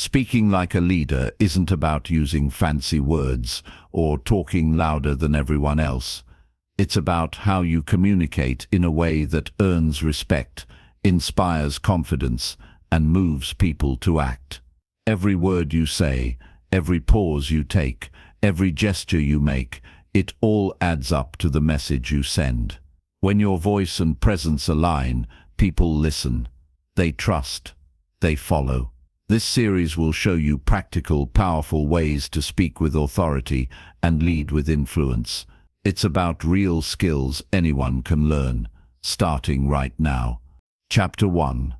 Speaking like a leader isn't about using fancy words or talking louder than everyone else. It's about how you communicate in a way that earns respect, inspires confidence, and moves people to act. Every word you say, every pause you take, every gesture you make, it all adds up to the message you send. When your voice and presence align, people listen. They trust. They follow. This series will show you practical, powerful ways to speak with authority and lead with influence. It's about real skills anyone can learn, starting right now. Chapter 1.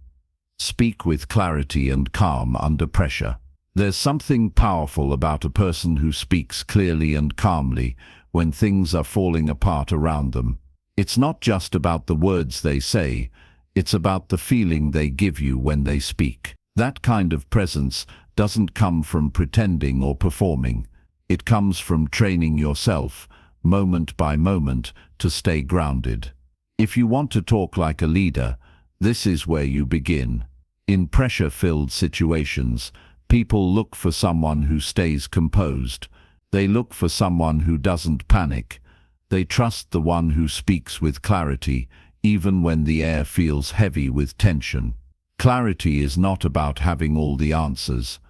Speak with clarity and calm under pressure. There's something powerful about a person who speaks clearly and calmly when things are falling apart around them. It's not just about the words they say, it's about the feeling they give you when they speak. That kind of presence doesn't come from pretending or performing. It comes from training yourself, moment by moment, to stay grounded. If you want to talk like a leader, this is where you begin. In pressure-filled situations, people look for someone who stays composed. They look for someone who doesn't panic. They trust the one who speaks with clarity, even when the air feels heavy with tension. Clarity is not about having all the answers.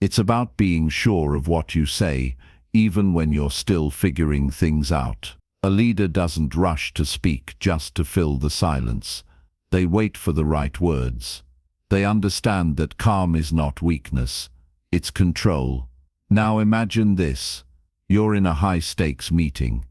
It's about being sure of what you say, even when you're still figuring things out. A leader doesn't rush to speak just to fill the silence. They wait for the right words. They understand that calm is not weakness, it's control. Now imagine this. You're in a high-stakes meeting.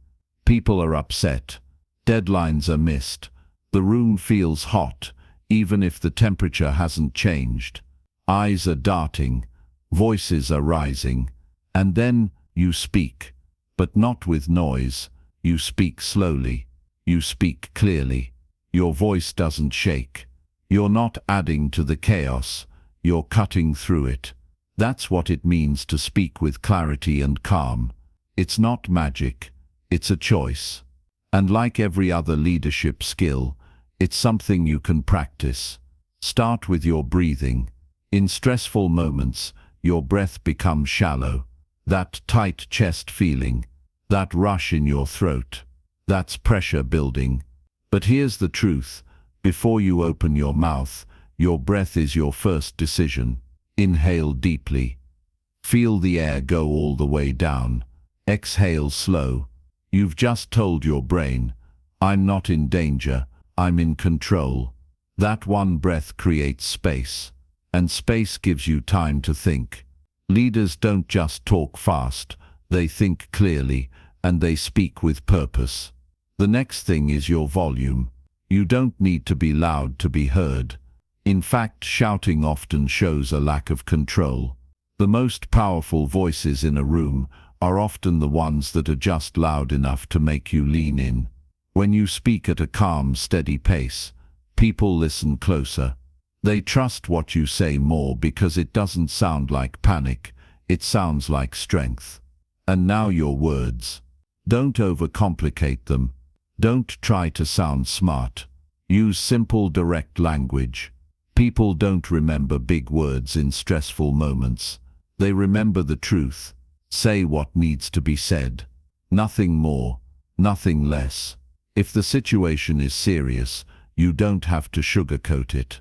People are upset. Deadlines are missed. The room feels hot, even if the temperature hasn't changed. Eyes are darting. Voices are rising. And then you speak. But not with noise. You speak slowly. You speak clearly. Your voice doesn't shake. You're not adding to the chaos. You're cutting through it. That's what it means to speak with clarity and calm. It's not magic. It's a choice. And like every other leadership skill, it's something you can practice. Start with your breathing. In stressful moments, your breath becomes shallow. That tight chest feeling, that rush in your throat, that's pressure building. But here's the truth. Before you open your mouth, your breath is your first decision. Inhale deeply. Feel the air go all the way down. Exhale slow. You've just told your brain, I'm not in danger, I'm in control. That one breath creates space, and space gives you time to think. Leaders don't just talk fast, they think clearly, and they speak with purpose. The next thing is your volume. You don't need to be loud to be heard. In fact, shouting often shows a lack of control. The most powerful voices in a room are often the ones that are just loud enough to make you lean in. When you speak at a calm, steady pace, people listen closer. They trust what you say more because it doesn't sound like panic, it sounds like strength. And now your words. Don't overcomplicate them. Don't try to sound smart. Use simple, direct language. People don't remember big words in stressful moments. They remember the truth. Say what needs to be said. Nothing more, nothing less. If the situation is serious, you don't have to sugarcoat it.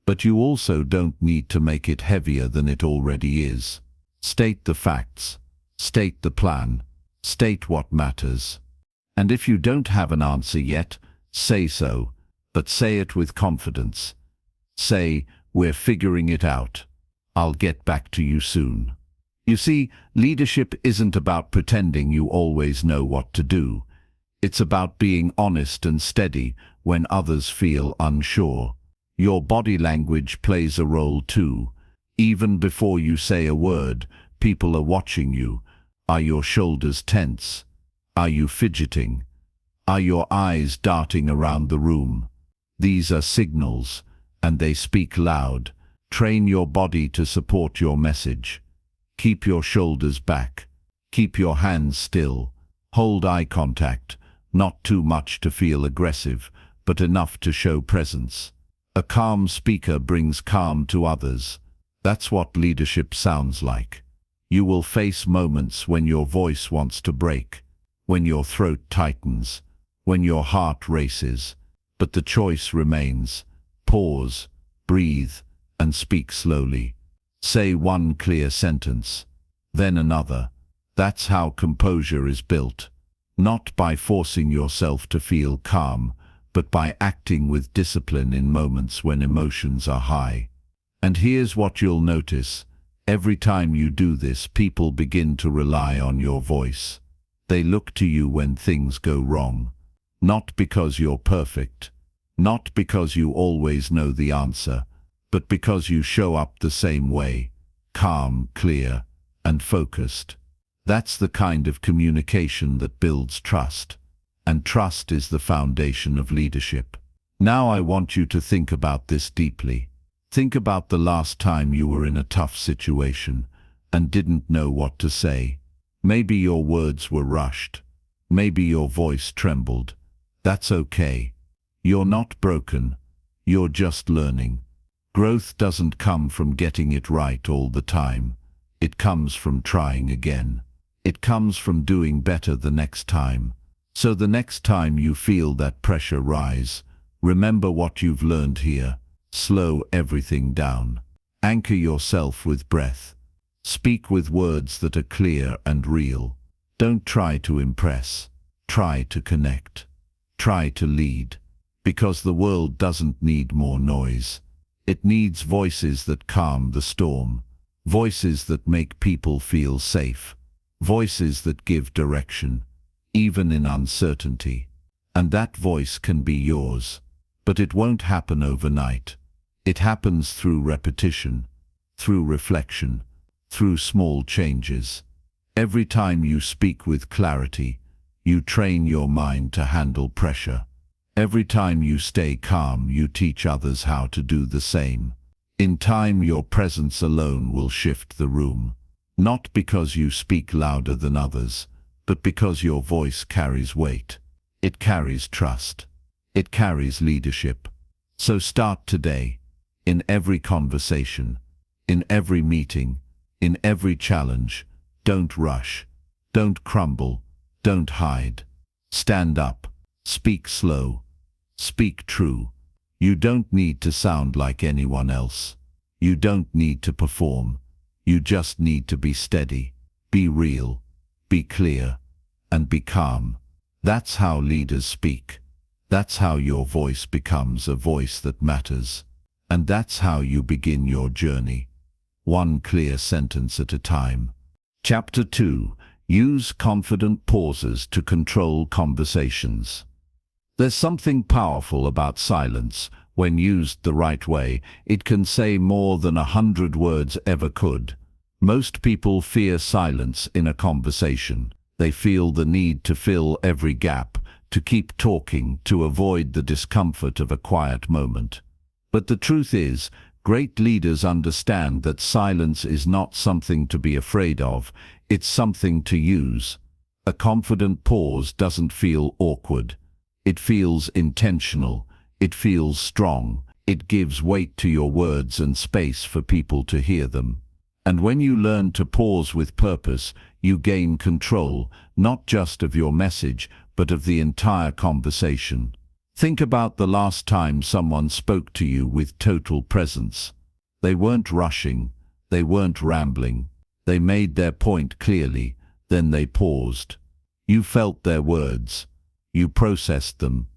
But you also don't need to make it heavier than it already is. State the facts. State the plan. State what matters. And if you don't have an answer yet, say so, but say it with confidence. Say, we're figuring it out. I'll get back to you soon. You see, leadership isn't about pretending you always know what to do. It's about being honest and steady when others feel unsure. Your body language plays a role too. Even before you say a word, people are watching you. Are your shoulders tense? Are you fidgeting? Are your eyes darting around the room? These are signals, and they speak loud. Train your body to support your message. Keep your shoulders back. Keep your hands still. Hold eye contact, not too much to feel aggressive, but enough to show presence. A calm speaker brings calm to others. That's what leadership sounds like. You will face moments when your voice wants to break, when your throat tightens, when your heart races, but the choice remains. Pause, breathe, and speak slowly. Say one clear sentence, then another. That's how composure is built. Not by forcing yourself to feel calm, but by acting with discipline in moments when emotions are high. And here's what you'll notice. Every time you do this, people begin to rely on your voice. They look to you when things go wrong. Not because you're perfect, not because you always know the answer, but because you show up the same way, calm, clear, and focused. That's the kind of communication that builds trust. And trust is the foundation of leadership. Now I want you to think about this deeply. Think about the last time you were in a tough situation and didn't know what to say. Maybe your words were rushed. Maybe your voice trembled. That's okay. You're not broken. You're just learning. Growth doesn't come from getting it right all the time. It comes from trying again. It comes from doing better the next time. So the next time you feel that pressure rise, remember what you've learned here. Slow everything down. Anchor yourself with breath. Speak with words that are clear and real. Don't try to impress. Try to connect. Try to lead. Because the world doesn't need more noise. It needs voices that calm the storm. Voices that make people feel safe. Voices that give direction, even in uncertainty. And that voice can be yours. But it won't happen overnight. It happens through repetition, through reflection, through small changes. Every time you speak with clarity, you train your mind to handle pressure. Every time you stay calm, you teach others how to do the same. In time, your presence alone will shift the room. Not because you speak louder than others, but because your voice carries weight. It carries trust. It carries leadership. So start today, in every conversation, in every meeting, in every challenge. Don't rush. Don't crumble. Don't hide. Stand up. Speak slow. Speak true. You don't need to sound like anyone else. You don't need to perform. You just need to be steady, be real, be clear, and be calm. That's how leaders speak. That's how your voice becomes a voice that matters. And that's how you begin your journey, one clear sentence at a time. Chapter 2. Use confident pauses to control conversations. There's something powerful about silence. When used the right way, it can say more than 100 words ever could. Most people fear silence in a conversation. They feel the need to fill every gap, to keep talking, to avoid the discomfort of a quiet moment. But the truth is, great leaders understand that silence is not something to be afraid of, it's something to use. A confident pause doesn't feel awkward. It feels intentional. It feels strong. It gives weight to your words and space for people to hear them. And when you learn to pause with purpose, you gain control, not just of your message, but of the entire conversation. Think about the last time someone spoke to you with total presence. They weren't rushing. They weren't rambling. They made their point clearly, then they paused. You felt their words. You processed them.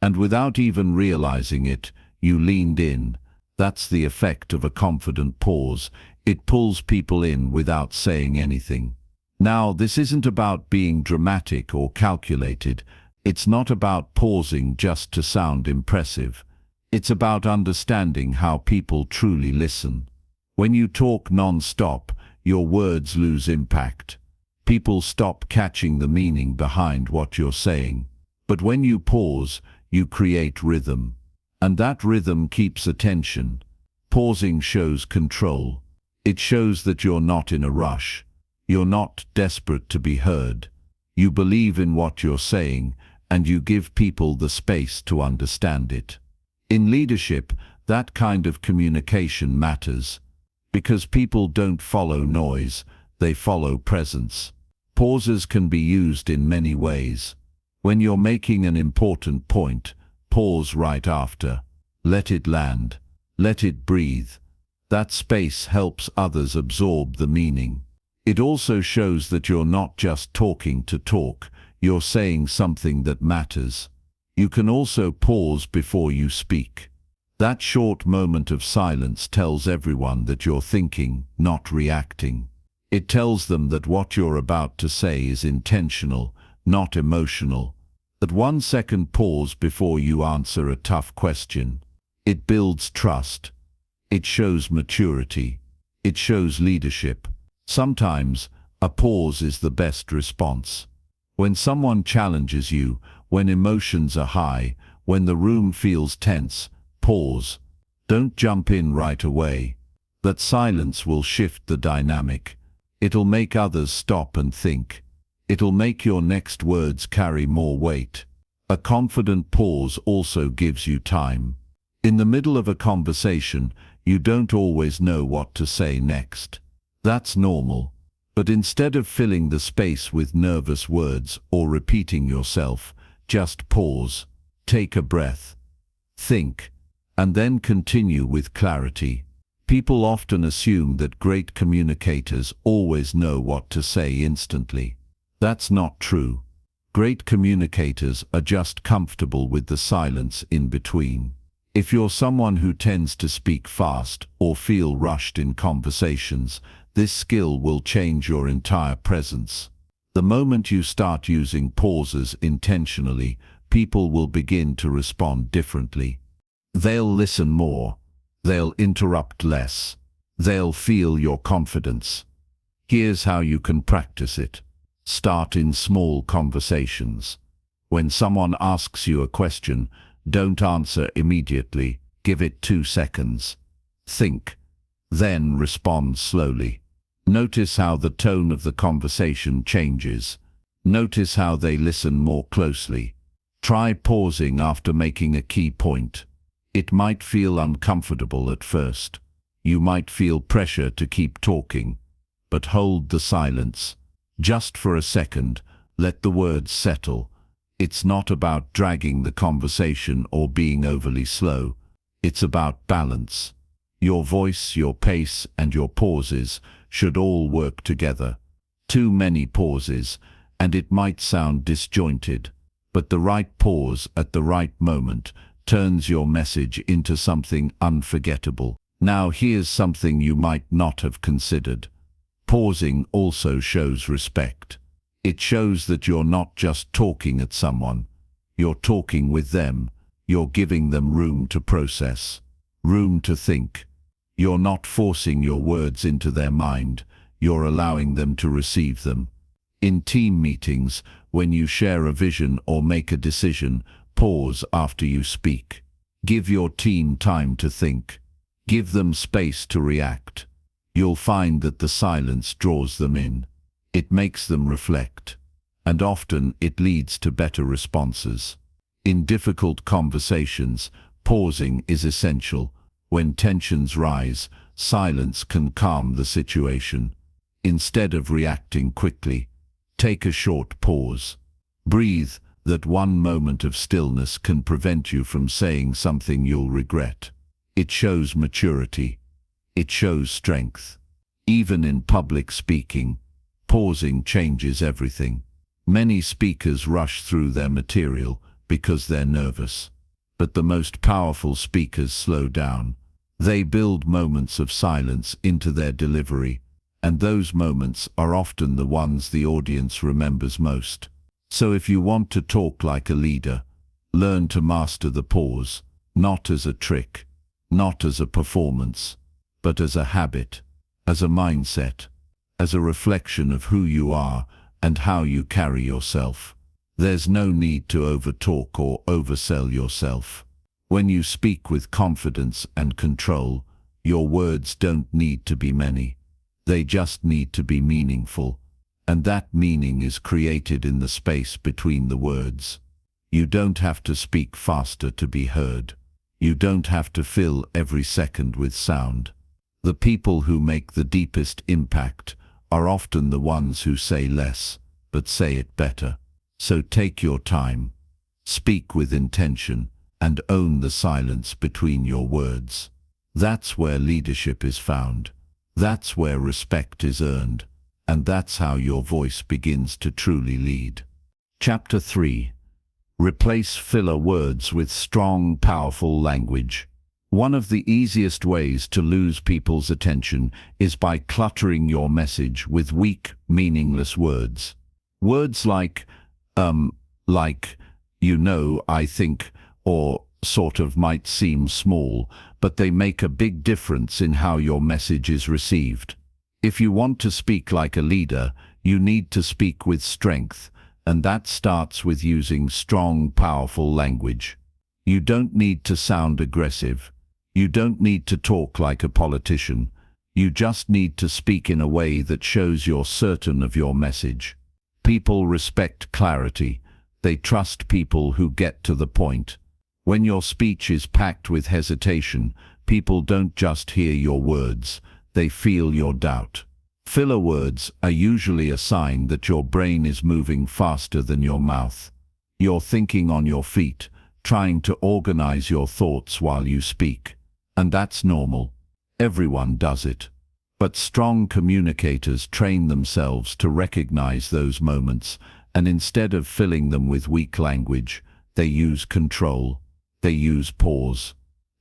And without even realizing it, you leaned in. That's the effect of a confident pause. It pulls people in without saying anything. Now, this isn't about being dramatic or calculated. It's not about pausing just to sound impressive. It's about understanding how people truly listen. When you talk non-stop, your words lose impact. People stop catching the meaning behind what you're saying. But when you pause, you create rhythm. And that rhythm keeps attention. Pausing shows control. It shows that you're not in a rush. You're not desperate to be heard. You believe in what you're saying, and you give people the space to understand it. In leadership, that kind of communication matters. Because people don't follow noise, they follow presence. Pauses can be used in many ways. When you're making an important point, pause right after. Let it land. Let it breathe. That space helps others absorb the meaning. It also shows that you're not just talking to talk, you're saying something that matters. You can also pause before you speak. That short moment of silence tells everyone that you're thinking, not reacting. It tells them that what you're about to say is intentional, not emotional. That 1 second pause before you answer a tough question. It builds trust. It shows maturity. It shows leadership. Sometimes, a pause is the best response. When someone challenges you, when emotions are high, when the room feels tense, pause. Don't jump in right away. That silence will shift the dynamic. It'll make others stop and think. It'll make your next words carry more weight. A confident pause also gives you time. In the middle of a conversation, you don't always know what to say next. That's normal. But instead of filling the space with nervous words or repeating yourself, just pause, take a breath, think, and then continue with clarity. People often assume that great communicators always know what to say instantly. That's not true. Great communicators are just comfortable with the silence in between. If you're someone who tends to speak fast or feel rushed in conversations, this skill will change your entire presence. The moment you start using pauses intentionally, people will begin to respond differently. They'll listen more. They'll interrupt less. They'll feel your confidence. Here's how you can practice it. Start in small conversations. When someone asks you a question, don't answer immediately. Give it 2 seconds. Think. Then respond slowly. Notice how the tone of the conversation changes. Notice how they listen more closely. Try pausing after making a key point. It might feel uncomfortable at first. You might feel pressure to keep talking. But hold the silence. Just for a second, let the words settle. It's not about dragging the conversation or being overly slow. It's about balance. Your voice, your pace, and your pauses should all work together. Too many pauses, and it might sound disjointed, but the right pause at the right moment turns your message into something unforgettable. Now here's something you might not have considered. Pausing also shows respect. It shows that you're not just talking at someone. You're talking with them. You're giving them room to process, room to think. You're not forcing your words into their mind. You're allowing them to receive them. In team meetings, when you share a vision or make a decision, pause after you speak. Give your team time to think. Give them space to react. You'll find that the silence draws them in. It makes them reflect. And often it leads to better responses. In difficult conversations, pausing is essential. When tensions rise, silence can calm the situation. Instead of reacting quickly, take a short pause. Breathe. That 1 moment of stillness can prevent you from saying something you'll regret. It shows maturity. It shows strength. Even in public speaking, pausing changes everything. Many speakers rush through their material because they're nervous. But the most powerful speakers slow down. They build moments of silence into their delivery, and those moments are often the ones the audience remembers most. So if you want to talk like a leader, learn to master the pause, not as a trick, not as a performance, but as a habit, as a mindset, as a reflection of who you are and how you carry yourself. There's no need to overtalk or oversell yourself. When you speak with confidence and control, your words don't need to be many. They just need to be meaningful. And that meaning is created in the space between the words. You don't have to speak faster to be heard. You don't have to fill every second with sound. The people who make the deepest impact are often the ones who say less, but say it better. So take your time, speak with intention, and own the silence between your words. That's where leadership is found. That's where respect is earned. And that's how your voice begins to truly lead. Chapter 3. Replace filler words with strong, powerful language. One of the easiest ways to lose people's attention is by cluttering your message with weak, meaningless words. Words like, I think, or sort of might seem small, but they make a big difference in how your message is received. If you want to speak like a leader, you need to speak with strength, and that starts with using strong, powerful language. You don't need to sound aggressive. You don't need to talk like a politician. You just need to speak in a way that shows you're certain of your message. People respect clarity. They trust people who get to the point. When your speech is packed with hesitation, people don't just hear your words, they feel your doubt. Filler words are usually a sign that your brain is moving faster than your mouth. You're thinking on your feet, trying to organize your thoughts while you speak. And that's normal. Everyone does it. But strong communicators train themselves to recognize those moments, and instead of filling them with weak language, they use control. They use pause.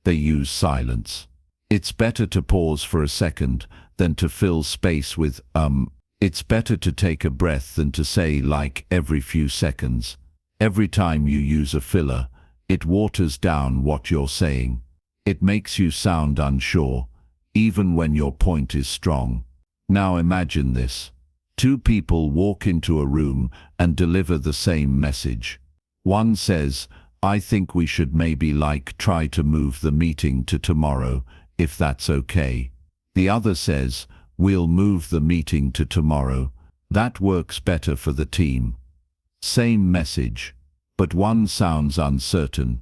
They use silence. It's better to pause for a second than to fill space with It's better to take a breath than to say like every few seconds. Every time you use a filler, it waters down what you're saying. It makes you sound unsure, even when your point is strong. Now imagine this. Two people walk into a room and deliver the same message. One says, I think we should maybe try to move the meeting to tomorrow, if that's okay. The other says, we'll move the meeting to tomorrow. That works better for the team. Same message, but one sounds uncertain.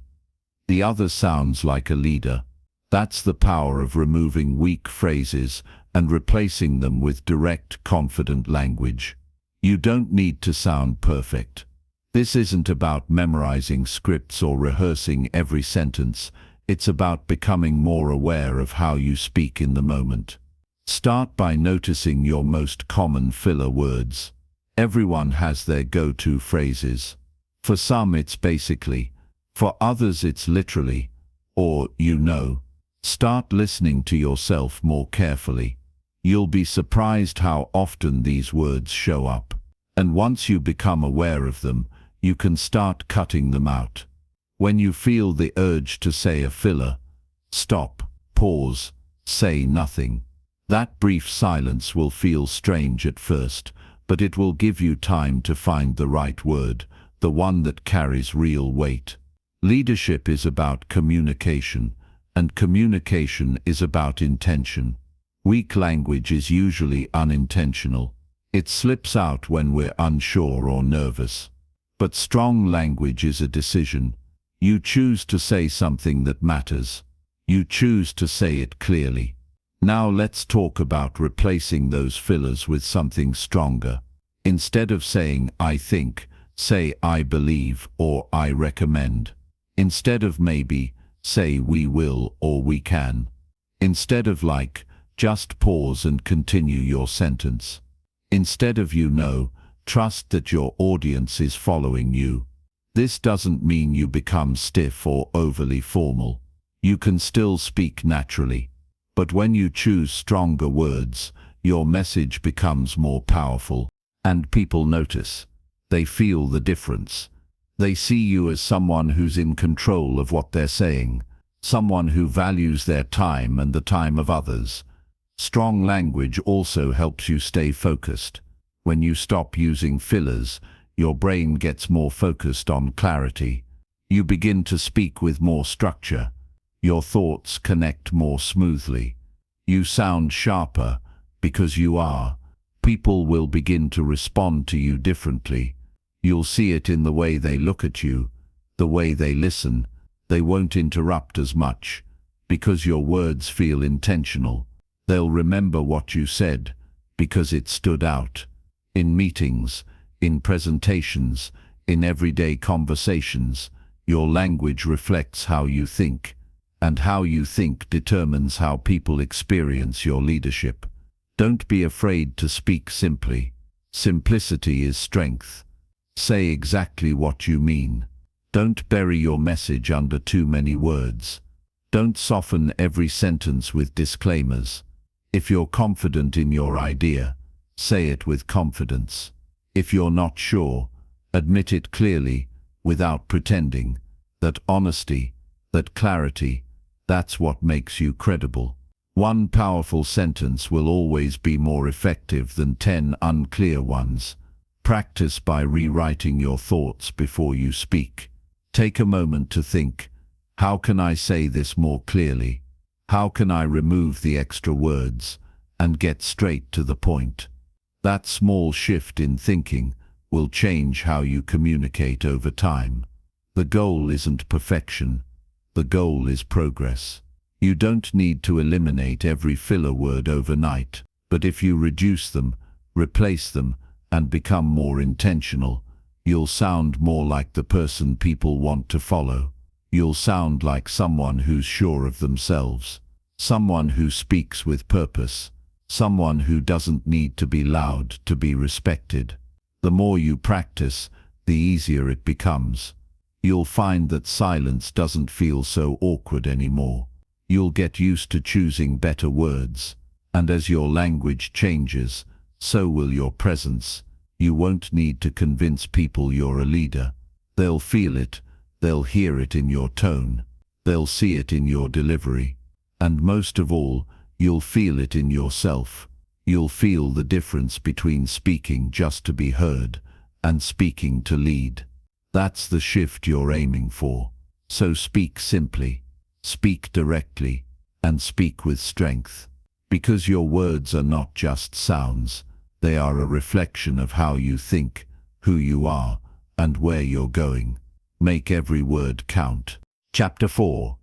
The other sounds like a leader. That's the power of removing weak phrases and replacing them with direct, confident language. You don't need to sound perfect. This isn't about memorizing scripts or rehearsing every sentence. It's about becoming more aware of how you speak in the moment. Start by noticing your most common filler words. Everyone has their go-to phrases. For some it's basically, for others it's literally, or you know. Start listening to yourself more carefully. You'll be surprised how often these words show up. And once you become aware of them, you can start cutting them out. When you feel the urge to say a filler, stop, pause, say nothing. That brief silence will feel strange at first, but it will give you time to find the right word, the one that carries real weight. Leadership is about communication, and communication is about intention. Weak language is usually unintentional. It slips out when we're unsure or nervous. But strong language is a decision. You choose to say something that matters. You choose to say it clearly. Now let's talk about replacing those fillers with something stronger. Instead of saying, I think, say, I believe, or I recommend. Instead of maybe, say, we will, or we can. Instead of just pause and continue your sentence. Instead of you know, trust that your audience is following you. This doesn't mean you become stiff or overly formal. You can still speak naturally. But when you choose stronger words, your message becomes more powerful. And people notice. They feel the difference. They see you as someone who's in control of what they're saying. Someone who values their time and the time of others. Strong language also helps you stay focused. When you stop using fillers, your brain gets more focused on clarity. You begin to speak with more structure. Your thoughts connect more smoothly. You sound sharper because you are. People will begin to respond to you differently. You'll see it in the way they look at you, the way they listen. They won't interrupt as much because your words feel intentional. They'll remember what you said because it stood out. In meetings, in presentations, in everyday conversations, your language reflects how you think, and how you think determines how people experience your leadership. Don't be afraid to speak simply. Simplicity is strength. Say exactly what you mean. Don't bury your message under too many words. Don't soften every sentence with disclaimers. If you're confident in your idea, say it with confidence. If you're not sure, admit it clearly, without pretending. That honesty, that clarity, that's what makes you credible. One powerful sentence will always be more effective than 10 unclear ones. Practice by rewriting your thoughts before you speak. Take a moment to think, how can I say this more clearly? How can I remove the extra words and get straight to the point? That small shift in thinking will change how you communicate over time. The goal isn't perfection. The goal is progress. You don't need to eliminate every filler word overnight, but if you reduce them, replace them, and become more intentional, you'll sound more like the person people want to follow. You'll sound like someone who's sure of themselves, someone who speaks with purpose, someone who doesn't need to be loud to be respected. The more you practice, the easier it becomes. You'll find that silence doesn't feel so awkward anymore. You'll get used to choosing better words, and as your language changes, so will your presence. You won't need to convince people you're a leader. They'll feel it, they'll hear it in your tone, they'll see it in your delivery, and most of all, you'll feel it in yourself. You'll feel the difference between speaking just to be heard and speaking to lead. That's the shift you're aiming for. So speak simply, speak directly, and speak with strength. Because your words are not just sounds, they are a reflection of how you think, who you are, and where you're going. Make every word count. Chapter 4.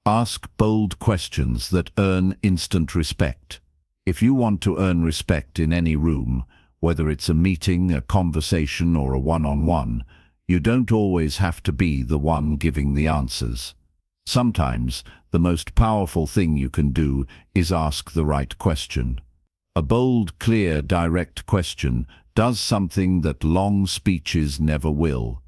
Ask bold questions that earn instant respect. If you want to earn respect in any room, whether it's a meeting, a conversation, or a one-on-one, you don't always have to be the one giving the answers. Sometimes, the most powerful thing you can do is ask the right question. A bold, clear, direct question does something that long speeches never will.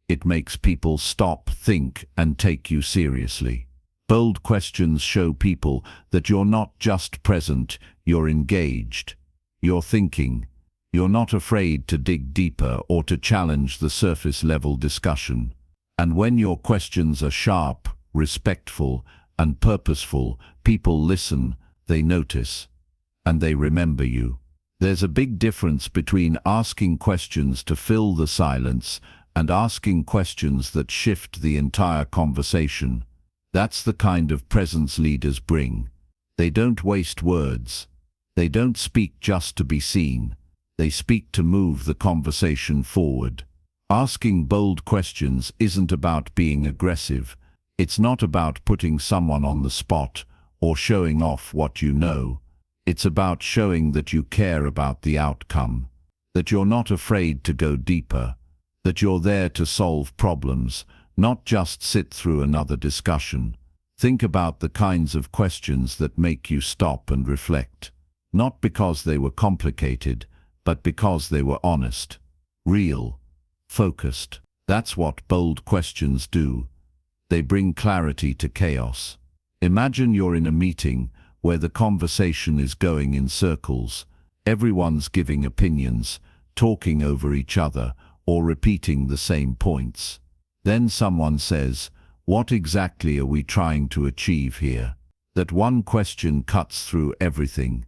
It makes people stop, think, and take you seriously. Bold questions show people that you're not just present, you're engaged. You're thinking. You're not afraid to dig deeper or to challenge the surface-level discussion. And when your questions are sharp, respectful, and purposeful, people listen, they notice, and they remember you. There's a big difference between asking questions to fill the silence and asking questions that shift the entire conversation. That's the kind of presence leaders bring. They don't waste words. They don't speak just to be seen. They speak to move the conversation forward. Asking bold questions isn't about being aggressive. It's not about putting someone on the spot or showing off what you know. It's about showing that you care about the outcome, that you're not afraid to go deeper, that you're there to solve problems, not just sit through another discussion. Think about the kinds of questions that make you stop and reflect, not because they were complicated, but because they were honest, real, focused. That's what bold questions do. They bring clarity to chaos. Imagine you're in a meeting where the conversation is going in circles. Everyone's giving opinions, talking over each other, or repeating the same points. Then someone says, "What exactly are we trying to achieve here?" That one question cuts through everything.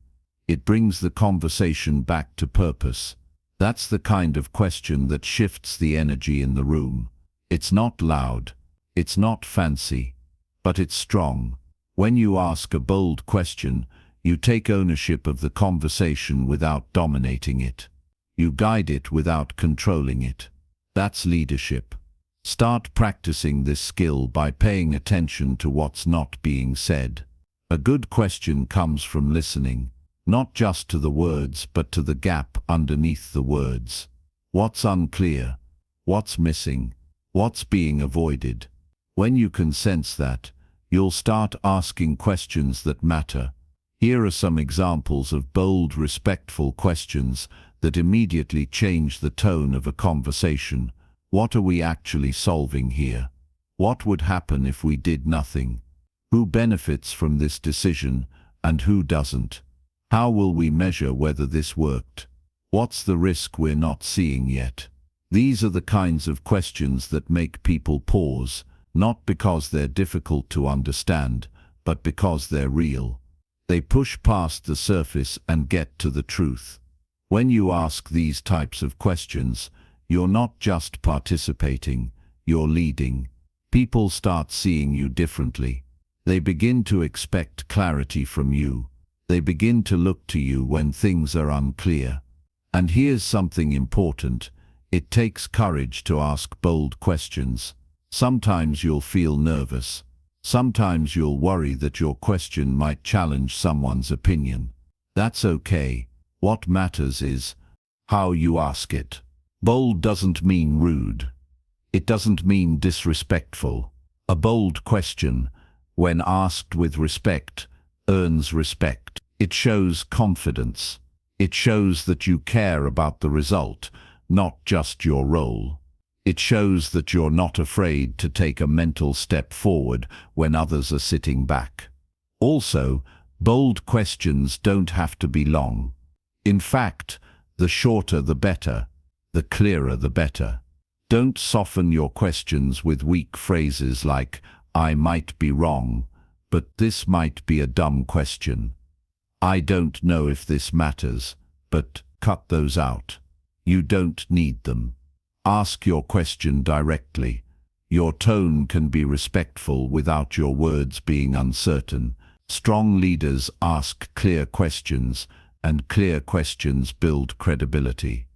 It brings the conversation back to purpose. That's the kind of question that shifts the energy in the room. It's not loud, it's not fancy, but it's strong. When you ask a bold question, you take ownership of the conversation without dominating it. You guide it without controlling it. That's leadership. Start practicing this skill by paying attention to what's not being said. A good question comes from listening, not just to the words but to the gap underneath the words. What's unclear? What's missing? What's being avoided? When you can sense that, you'll start asking questions that matter. Here are some examples of bold, respectful questions that immediately change the tone of a conversation. What are we actually solving here? What would happen if we did nothing? Who benefits from this decision and who doesn't? How will we measure whether this worked? What's the risk we're not seeing yet? These are the kinds of questions that make people pause, not because they're difficult to understand, but because they're real. They push past the surface and get to the truth. When you ask these types of questions, you're not just participating, you're leading. People start seeing you differently. They begin to expect clarity from you. They begin to look to you when things are unclear. And here's something important. It takes courage to ask bold questions. Sometimes you'll feel nervous. Sometimes you'll worry that your question might challenge someone's opinion. That's okay. What matters is how you ask it. Bold doesn't mean rude. It doesn't mean disrespectful. A bold question, when asked with respect, earns respect. It shows confidence. It shows that you care about the result, not just your role. It shows that you're not afraid to take a mental step forward when others are sitting back. Also, bold questions don't have to be long. In fact, the shorter the better, the clearer the better. Don't soften your questions with weak phrases like, "I might be wrong, but this might be a dumb question. I don't know if this matters," but cut those out. You don't need them. Ask your question directly. Your tone can be respectful without your words being uncertain. Strong leaders ask clear questions, and clear questions build credibility.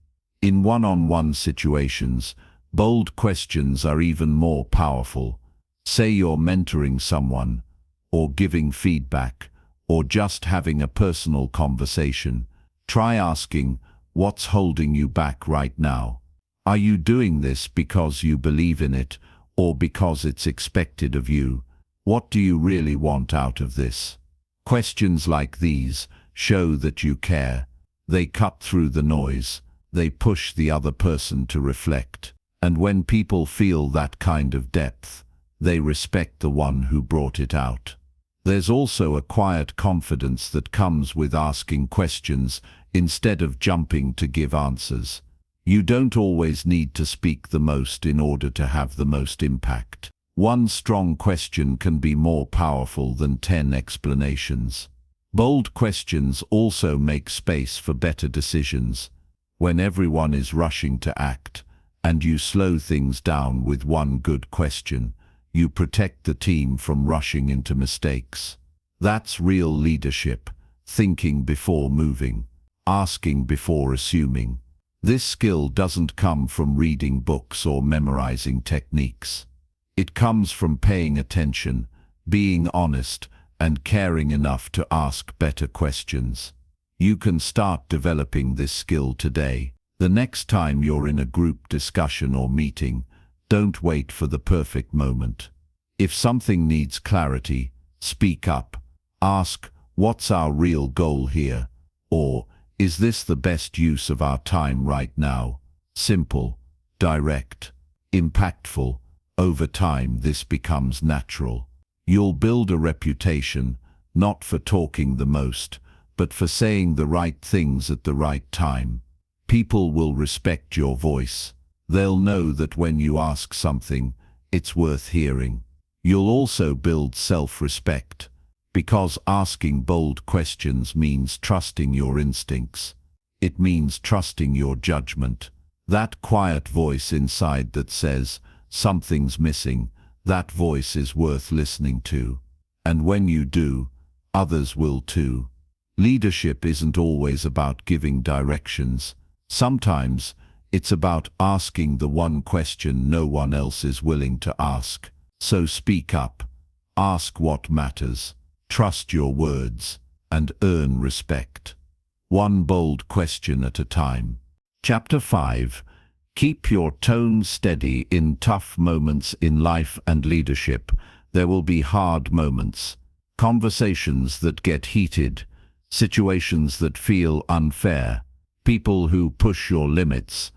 In one-on-one situations, bold questions are even more powerful. Say you're mentoring someone, or giving feedback, or just having a personal conversation. Try asking, "What's holding you back right now? Are you doing this because you believe in it, or because it's expected of you? What do you really want out of this?" Questions like these show that you care. They cut through the noise. They push the other person to reflect. And when people feel that kind of depth, they respect the one who brought it out. There's also a quiet confidence that comes with asking questions instead of jumping to give answers. You don't always need to speak the most in order to have the most impact. One strong question can be more powerful than 10 explanations. Bold questions also make space for better decisions. When everyone is rushing to act, and you slow things down with one good question, you protect the team from rushing into mistakes. That's real leadership, thinking before moving, asking before assuming. This skill doesn't come from reading books or memorizing techniques. It comes from paying attention, being honest, and caring enough to ask better questions. You can start developing this skill today. The next time you're in a group discussion or meeting, don't wait for the perfect moment. If something needs clarity, speak up. Ask, "What's our real goal here?" Or, "Is this the best use of our time right now?" Simple, direct, impactful. Over time, this becomes natural. You'll build a reputation, not for talking the most, but for saying the right things at the right time. People will respect your voice. They'll know that when you ask something, it's worth hearing. You'll also build self-respect, because asking bold questions means trusting your instincts. It means trusting your judgment. That quiet voice inside that says, "Something's missing," that voice is worth listening to. And when you do, others will too. Leadership isn't always about giving directions. Sometimes it's about asking the one question no one else is willing to ask. So speak up. Ask what matters. trust your words, and earn respect. One bold question at a time. Chapter 5. Keep your tone steady in tough moments in life and leadership. There will be hard moments, conversations that get heated, situations that feel unfair, people who push your limits.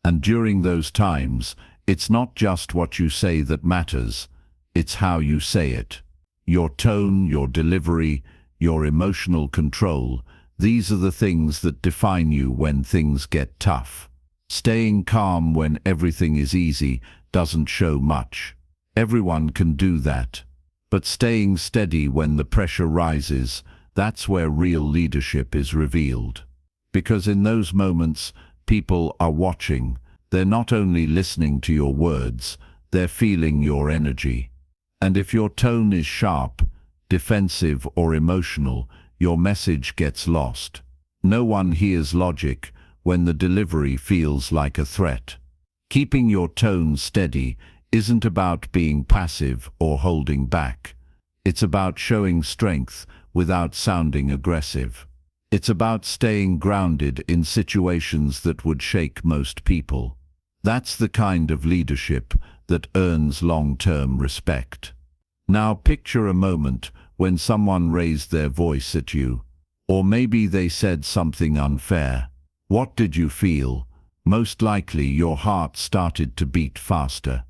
And during those times, it's not just what you say that matters, it's how you say it. Your tone, your delivery, your emotional control, these are the things that define you when things get tough. Staying calm when everything is easy doesn't show much. Everyone can do that. But staying steady when the pressure rises, that's where real leadership is revealed. Because in those moments, people are watching. They're not only listening to your words, they're feeling your energy. And if your tone is sharp, defensive, or emotional, your message gets lost. No one hears logic when the delivery feels like a threat. Keeping your tone steady isn't about being passive or holding back. It's about showing strength without sounding aggressive. It's about staying grounded in situations that would shake most people. That's the kind of leadership that earns long-term respect. Now picture a moment when someone raised their voice at you, or maybe they said something unfair. What did you feel? Most likely your heart started to beat faster.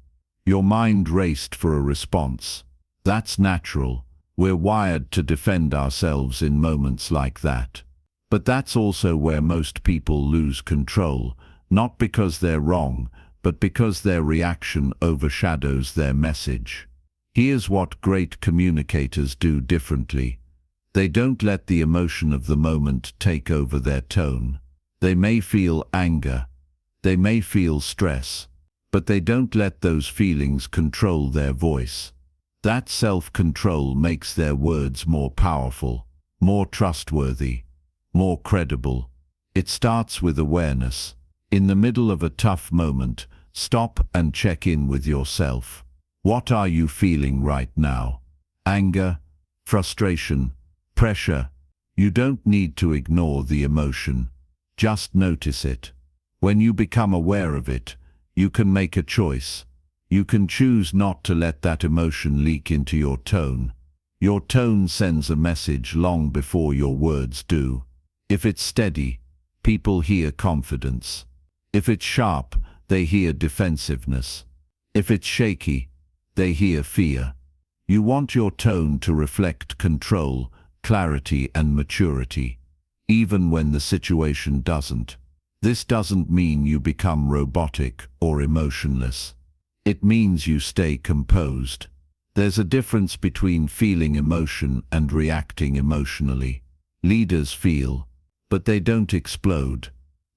Your mind raced for a response. That's natural. We're wired to defend ourselves in moments like that. But that's also where most people lose control, not because they're wrong, but because their reaction overshadows their message. Here's what great communicators do differently. They don't let the emotion of the moment take over their tone. They may feel anger, they may feel stress, but they don't let those feelings control their voice. That self-control makes their words more powerful, more trustworthy, more credible. It starts with awareness. In the middle of a tough moment, stop and check in with yourself. What are you feeling right now? Anger, frustration, pressure? You don't need to ignore the emotion. Just notice it. When you become aware of it, you can make a choice. You can choose not to let that emotion leak into your tone. Your tone sends a message long before your words do. If it's steady, people hear confidence. If it's sharp, they hear defensiveness. If it's shaky, they hear fear. You want your tone to reflect control, clarity, and maturity, even when the situation doesn't. This doesn't mean you become robotic or emotionless. It means you stay composed. There's a difference between feeling emotion and reacting emotionally. Leaders feel, but they don't explode.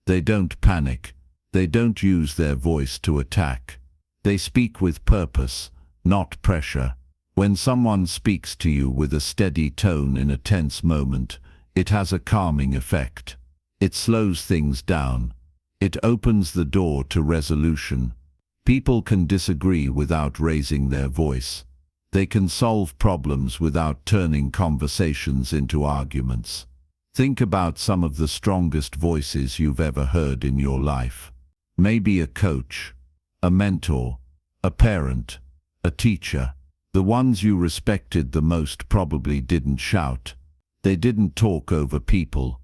They don't panic. They don't use their voice to attack. They speak with purpose, not pressure. When someone speaks to you with a steady tone in a tense moment, it has a calming effect. It slows things down. It opens the door to resolution. People can disagree without raising their voice. They can solve problems without turning conversations into arguments. Think about some of the strongest voices you've ever heard in your life. Maybe a coach, a mentor, a parent, a teacher. The ones you respected the most probably didn't shout. They didn't talk over people.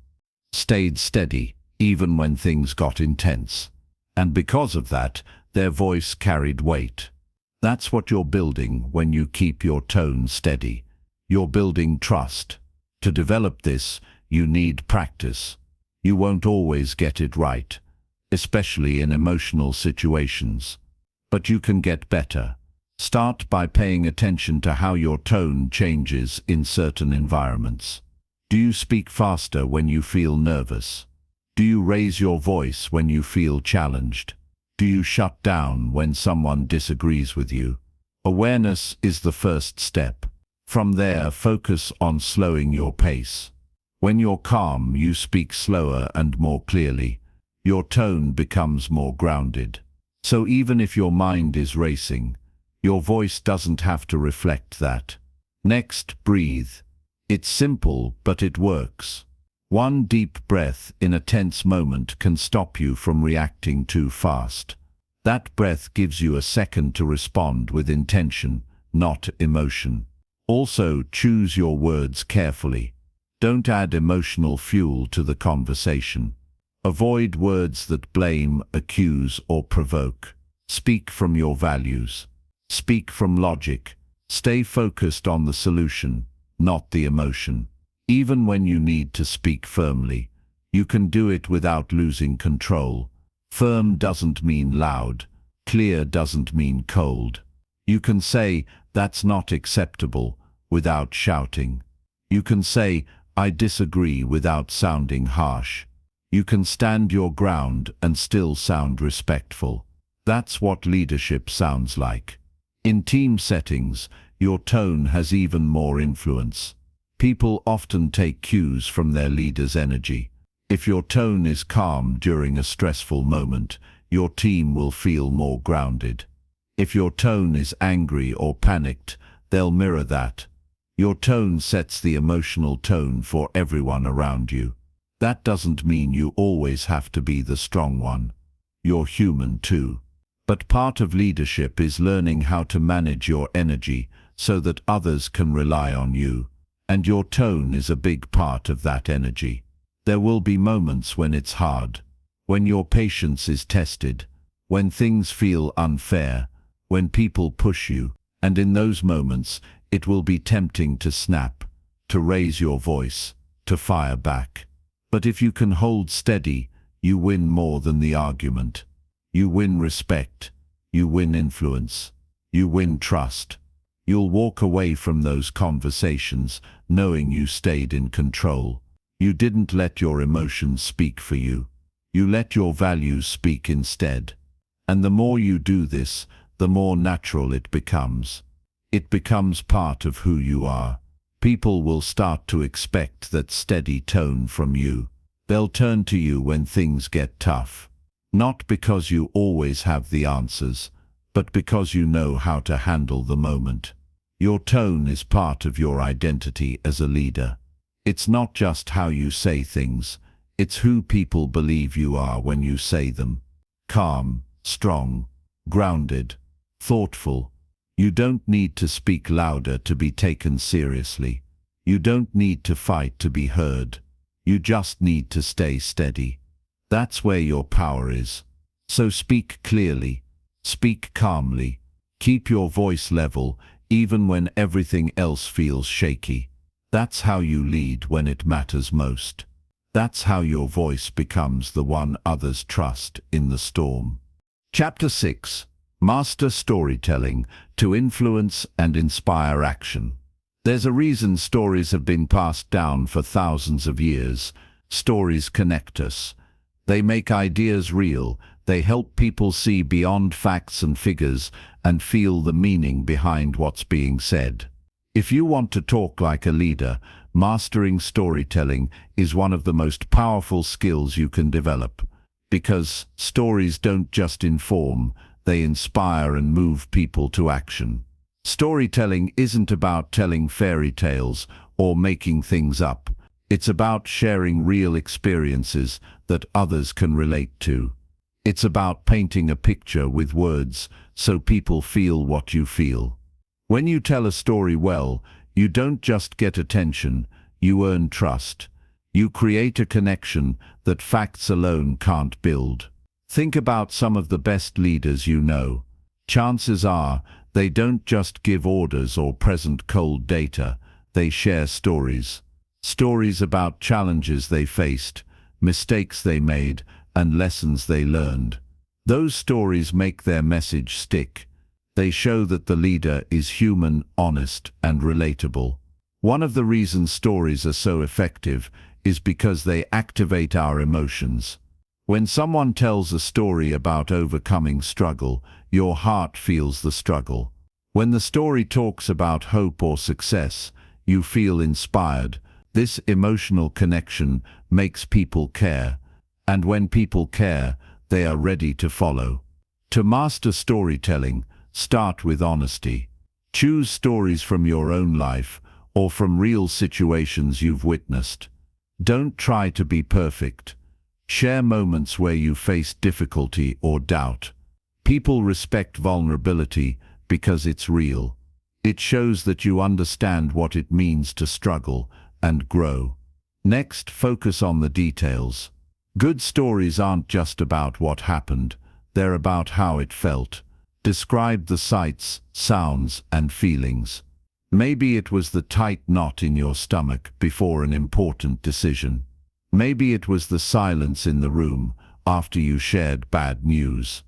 Stayed steady, even when things got intense. And because of that, their voice carried weight. That's what you're building when you keep your tone steady. You're building trust. To develop this, you need practice. You won't always get it right, especially in emotional situations. But you can get better. Start by paying attention to how your tone changes in certain environments. Do you speak faster when you feel nervous? Do you raise your voice when you feel challenged? Do you shut down when someone disagrees with you? Awareness is the first step. From there, focus on slowing your pace. When you're calm, you speak slower and more clearly. Your tone becomes more grounded. So even if your mind is racing, your voice doesn't have to reflect that. Next, breathe. It's simple, but it works. One deep breath in a tense moment can stop you from reacting too fast. That breath gives you a second to respond with intention, not emotion. Also, choose your words carefully. Don't add emotional fuel to the conversation. Avoid words that blame, accuse, or provoke. Speak from your values. Speak from logic. Stay focused on the solution, not the emotion. Even when you need to speak firmly, you can do it without losing control. Firm doesn't mean loud. Clear doesn't mean cold. You can say, "That's not acceptable," without shouting. You can say, "I disagree," without sounding harsh. You can stand your ground and still sound respectful. That's what leadership sounds like. In team settings, your tone has even more influence. People often take cues from their leader's energy. If your tone is calm during a stressful moment, your team will feel more grounded. If your tone is angry or panicked, they'll mirror that. Your tone sets the emotional tone for everyone around you. That doesn't mean you always have to be the strong one. You're human too. But part of leadership is learning how to manage your energy so that others can rely on you. And your tone is a big part of that energy. There will be moments when it's hard, when your patience is tested, when things feel unfair, when people push you, and in those moments, it will be tempting to snap, to raise your voice, to fire back. But if you can hold steady, you win more than the argument. You win respect, you win influence, you win trust. You'll walk away from those conversations knowing you stayed in control. You didn't let your emotions speak for you. You let your values speak instead. And the more you do this, the more natural it becomes. It becomes part of who you are. People will start to expect that steady tone from you. They'll turn to you when things get tough. Not because you always have the answers, but because you know how to handle the moment. Your tone is part of your identity as a leader. It's not just how you say things, it's who people believe you are when you say them. Calm, strong, grounded, thoughtful. You don't need to speak louder to be taken seriously. You don't need to fight to be heard. You just need to stay steady. That's where your power is. So speak clearly, speak calmly, keep your voice level even when everything else feels shaky. That's how you lead when it matters most. That's how your voice becomes the one others trust in the storm. Chapter 6. Master Storytelling to Influence and Inspire Action. There's a reason stories have been passed down for thousands of years. Stories connect us. They make ideas real. They help people see beyond facts and figures and feel the meaning behind what's being said. If you want to talk like a leader, mastering storytelling is one of the most powerful skills you can develop. Because stories don't just inform, they inspire and move people to action. Storytelling isn't about telling fairy tales or making things up. It's about sharing real experiences that others can relate to. It's about painting a picture with words so people feel what you feel. When you tell a story well, you don't just get attention, you earn trust. You create a connection that facts alone can't build. Think about some of the best leaders you know. Chances are they don't just give orders or present cold data, they share stories. Stories about challenges they faced, mistakes they made, and lessons they learned. Those stories make their message stick. They show that the leader is human, honest, and relatable. One of the reasons stories are so effective is because they activate our emotions. When someone tells a story about overcoming struggle, your heart feels the struggle. When the story talks about hope or success, you feel inspired. This emotional connection makes people care. And when people care, they are ready to follow. To master storytelling, start with honesty. Choose stories from your own life or from real situations you've witnessed. Don't try to be perfect. Share moments where you faced difficulty or doubt. People respect vulnerability because it's real. It shows that you understand what it means to struggle and grow. Next, focus on the details. Good stories aren't just about what happened, they're about how it felt. Describe the sights, sounds, and feelings. Maybe it was the tight knot in your stomach before an important decision. Maybe it was the silence in the room after you shared bad news.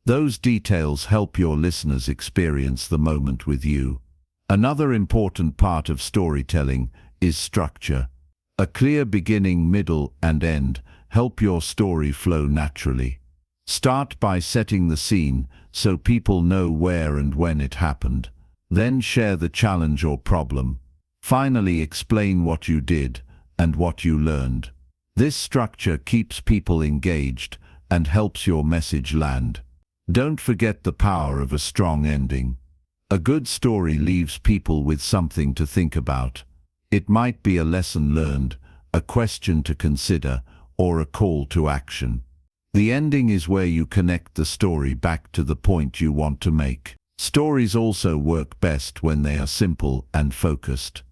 Those details help your listeners experience the moment with you. Another important part of storytelling is structure. A clear beginning, middle, and end help your story flow naturally. Start by setting the scene so people know where and when it happened. Then share the challenge or problem. Finally, explain what you did and what you learned. This structure keeps people engaged and helps your message land. Don't forget the power of a strong ending. A good story leaves people with something to think about. It might be a lesson learned, a question to consider, or a call to action. The ending is where you connect the story back to the point you want to make. Stories also work best when they are simple and focused.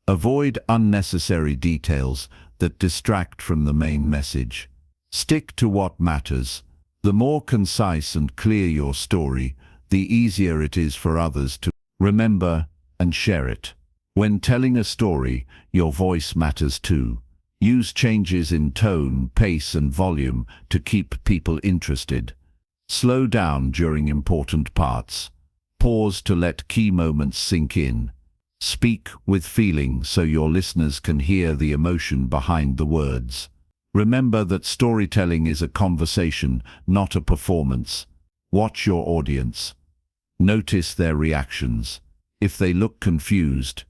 Avoid unnecessary details that distract from the main message. Stick to what matters. The more concise and clear your story, the easier it is for others to remember and share it. When telling a story, your voice matters too. Use changes in tone, pace, and volume to keep people interested. Slow down during important parts. Pause to let key moments sink in. Speak with feeling so your listeners can hear the emotion behind the words. Remember that storytelling is a conversation, not a performance. Watch your audience. Notice their reactions. If they look confused,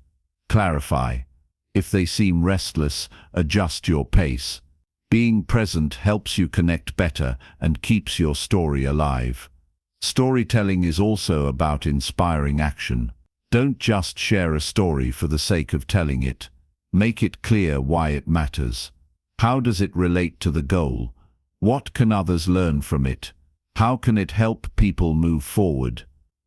clarify. If they seem restless, adjust your pace. Being present helps you connect better and keeps your story alive. Storytelling is also about inspiring action. Don't just share a story for the sake of telling it. Make it clear why it matters. How does it relate to the goal? What can others learn from it? How can it help people move forward?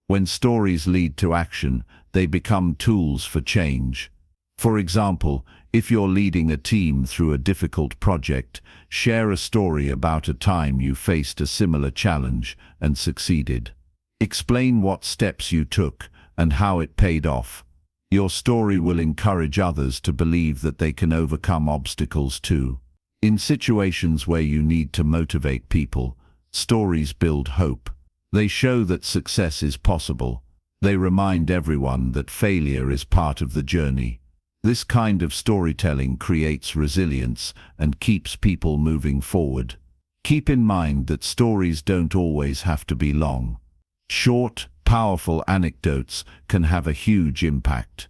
When stories lead to action, they become tools for change. For example, if you're leading a team through a difficult project, share a story about a time you faced a similar challenge and succeeded. Explain what steps you took and how it paid off. Your story will encourage others to believe that they can overcome obstacles too. In situations where you need to motivate people, stories build hope. They show that success is possible. They remind everyone that failure is part of the journey. This kind of storytelling creates resilience and keeps people moving forward. Keep in mind that stories don't always have to be long. Short, powerful anecdotes can have a huge impact.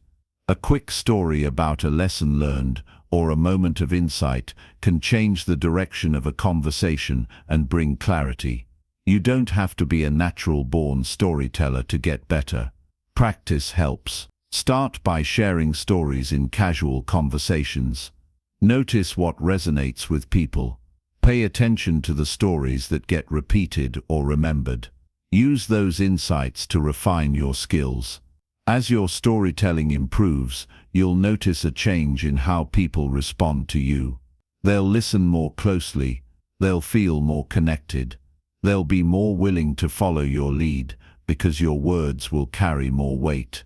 A quick story about a lesson learned or a moment of insight can change the direction of a conversation and bring clarity. You don't have to be a natural-born storyteller to get better. Practice helps. Start by sharing stories in casual conversations. Notice what resonates with people. Pay attention to the stories that get repeated or remembered. Use those insights to refine your skills. As your storytelling improves, you'll notice a change in how people respond to you. They'll listen more closely. They'll feel more connected. They'll be more willing to follow your lead because your words will carry more weight.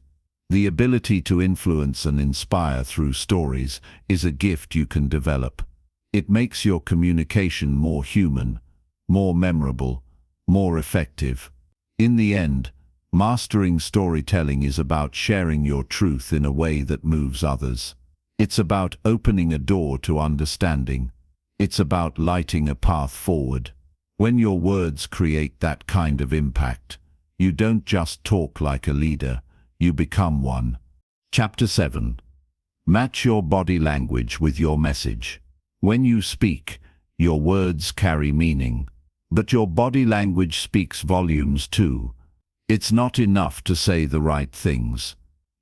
The ability to influence and inspire through stories is a gift you can develop. It makes your communication more human, more memorable, more effective. In the end, mastering storytelling is about sharing your truth in a way that moves others. It's about opening a door to understanding. It's about lighting a path forward. When your words create that kind of impact, you don't just talk like a leader, you become one. Chapter 7. Match your body language with your message. When you speak, your words carry meaning, but your body language speaks volumes too. It's not enough to say the right things.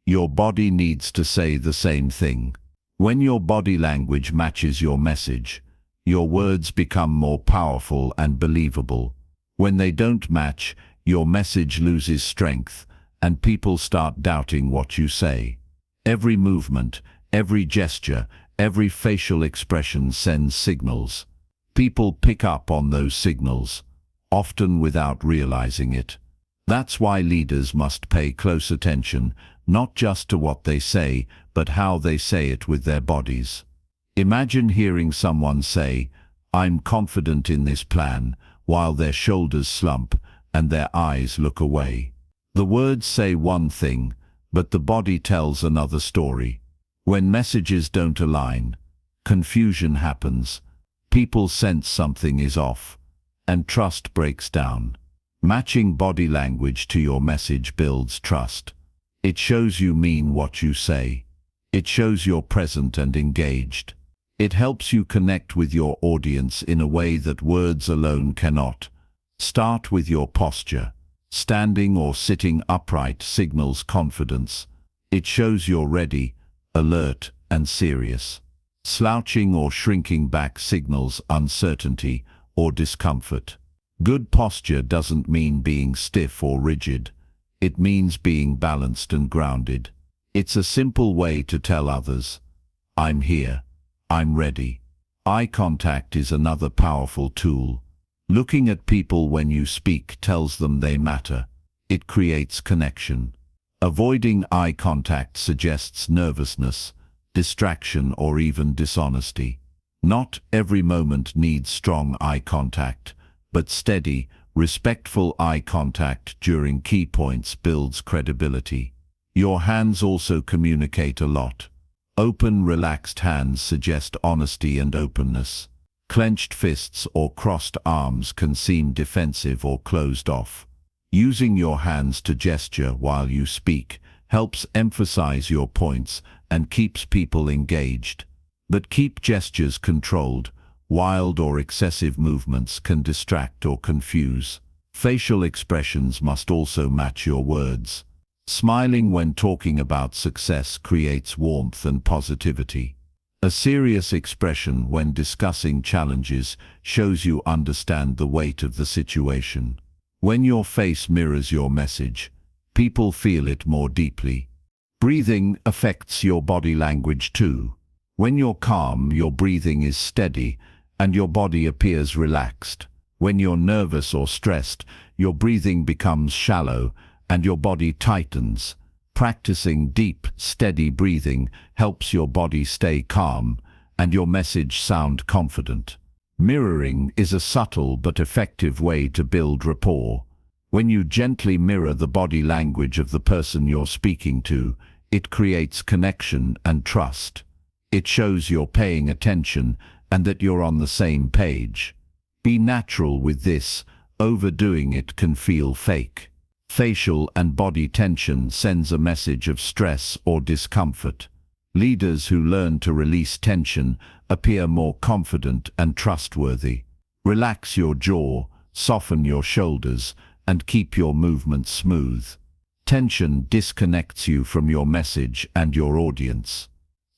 Your body needs to say the same thing. When your body language matches your message, your words become more powerful and believable. When they don't match, your message loses strength, and people start doubting what you say. Every movement, every gesture, every facial expression sends signals. People pick up on those signals, often without realizing it. That's why leaders must pay close attention, not just to what they say, but how they say it with their bodies. Imagine hearing someone say, "I'm confident in this plan," while their shoulders slump and their eyes look away. The words say one thing, but the body tells another story. When messages don't align, confusion happens, people sense something is off, and trust breaks down. Matching body language to your message builds trust. It shows you mean what you say. It shows you're present and engaged. It helps you connect with your audience in a way that words alone cannot. Start with your posture. Standing or sitting upright signals confidence. It shows you're ready, alert, and serious. Slouching or shrinking back signals uncertainty or discomfort. Good posture doesn't mean being stiff or rigid. It means being balanced and grounded. It's a simple way to tell others, "I'm here. I'm ready." Eye contact is another powerful tool. Looking at people when you speak tells them they matter. It creates connection. Avoiding eye contact suggests nervousness, distraction, or even dishonesty. Not every moment needs strong eye contact, but steady, respectful eye contact during key points builds credibility. Your hands also communicate a lot. Open, relaxed hands suggest honesty and openness. Clenched fists or crossed arms can seem defensive or closed off. Using your hands to gesture while you speak helps emphasize your points and keeps people engaged. But keep gestures controlled. Wild or excessive movements can distract or confuse. Facial expressions must also match your words. Smiling when talking about success creates warmth and positivity. A serious expression when discussing challenges shows you understand the weight of the situation. When your face mirrors your message, people feel it more deeply. Breathing affects your body language too. When you're calm, your breathing is steady and your body appears relaxed. When you're nervous or stressed, your breathing becomes shallow and your body tightens. Practicing deep, steady breathing helps your body stay calm and your message sound confident. Mirroring is a subtle but effective way to build rapport. When you gently mirror the body language of the person you're speaking to, it creates connection and trust. It shows you're paying attention and that you're on the same page. Be natural with this. Overdoing it can feel fake. Facial and body tension sends a message of stress or discomfort. Leaders who learn to release tension appear more confident and trustworthy. Relax your jaw, soften your shoulders, and keep your movements smooth. Tension disconnects you from your message and your audience.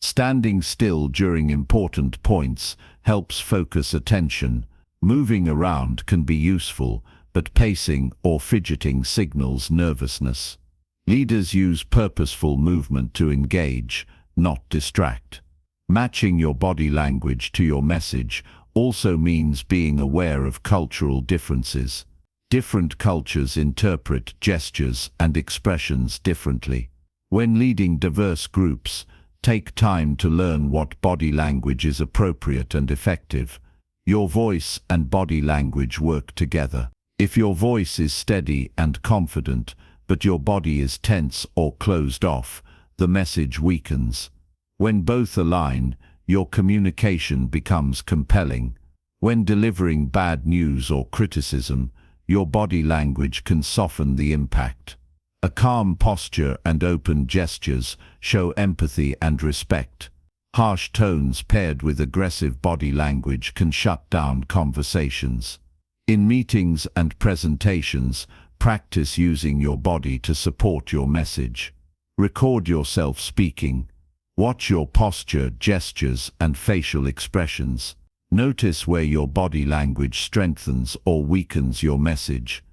Standing still during important points helps focus attention. Moving around can be useful, but pacing or fidgeting signals nervousness. Leaders use purposeful movement to engage, not distract. Matching your body language to your message also means being aware of cultural differences. Different cultures interpret gestures and expressions differently. When leading diverse groups, take time to learn what body language is appropriate and effective. Your voice and body language work together. If your voice is steady and confident, but your body is tense or closed off, the message weakens. When both align, your communication becomes compelling. When delivering bad news or criticism, your body language can soften the impact. A calm posture and open gestures show empathy and respect. Harsh tones paired with aggressive body language can shut down conversations. In meetings and presentations, practice using your body to support your message. Record yourself speaking. Watch your posture, gestures, and facial expressions. Notice where your body language strengthens or weakens your message.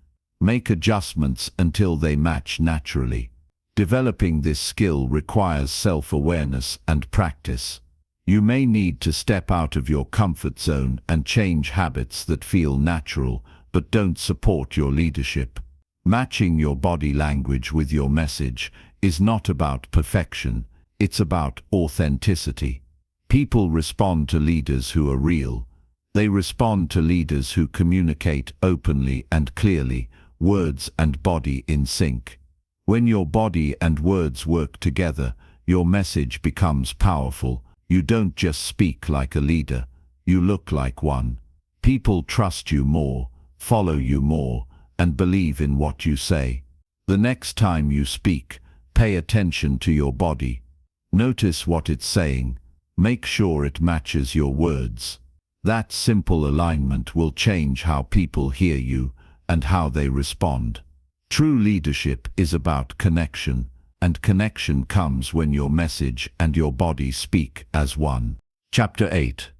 Make adjustments until they match naturally. Developing this skill requires self-awareness and practice. You may need to step out of your comfort zone and change habits that feel natural but don't support your leadership. Matching your body language with your message is not about perfection, it's about authenticity. People respond to leaders who are real. They respond to leaders who communicate openly and clearly, words and body in sync. When your body and words work together, your message becomes powerful. You don't just speak like a leader, you look like one. People trust you more, follow you more, and believe in what you say. The next time you speak, pay attention to your body. Notice what it's saying. Make sure it matches your words. That simple alignment will change how people hear you and how they respond. True leadership is about connection, and connection comes when your message and your body speak as one. Chapter 8.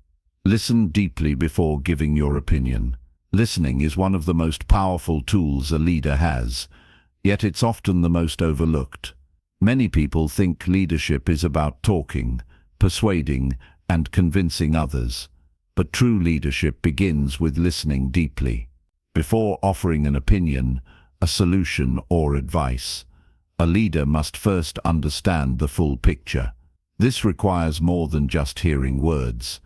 Listen deeply before giving your opinion. Listening is one of the most powerful tools a leader has, yet it's often the most overlooked. Many people think leadership is about talking, persuading, and convincing others. But true leadership begins with listening deeply. Before offering an opinion, a solution, or advice, a leader must first understand the full picture. This requires more than just hearing words.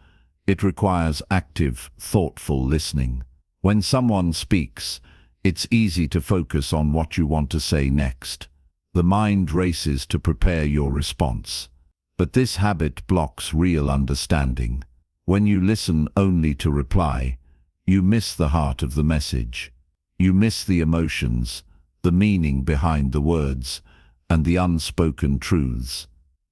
It requires active, thoughtful listening. When someone speaks, it's easy to focus on what you want to say next. The mind races to prepare your response. But this habit blocks real understanding. When you listen only to reply, you miss the heart of the message. You miss the emotions, the meaning behind the words, and the unspoken truths.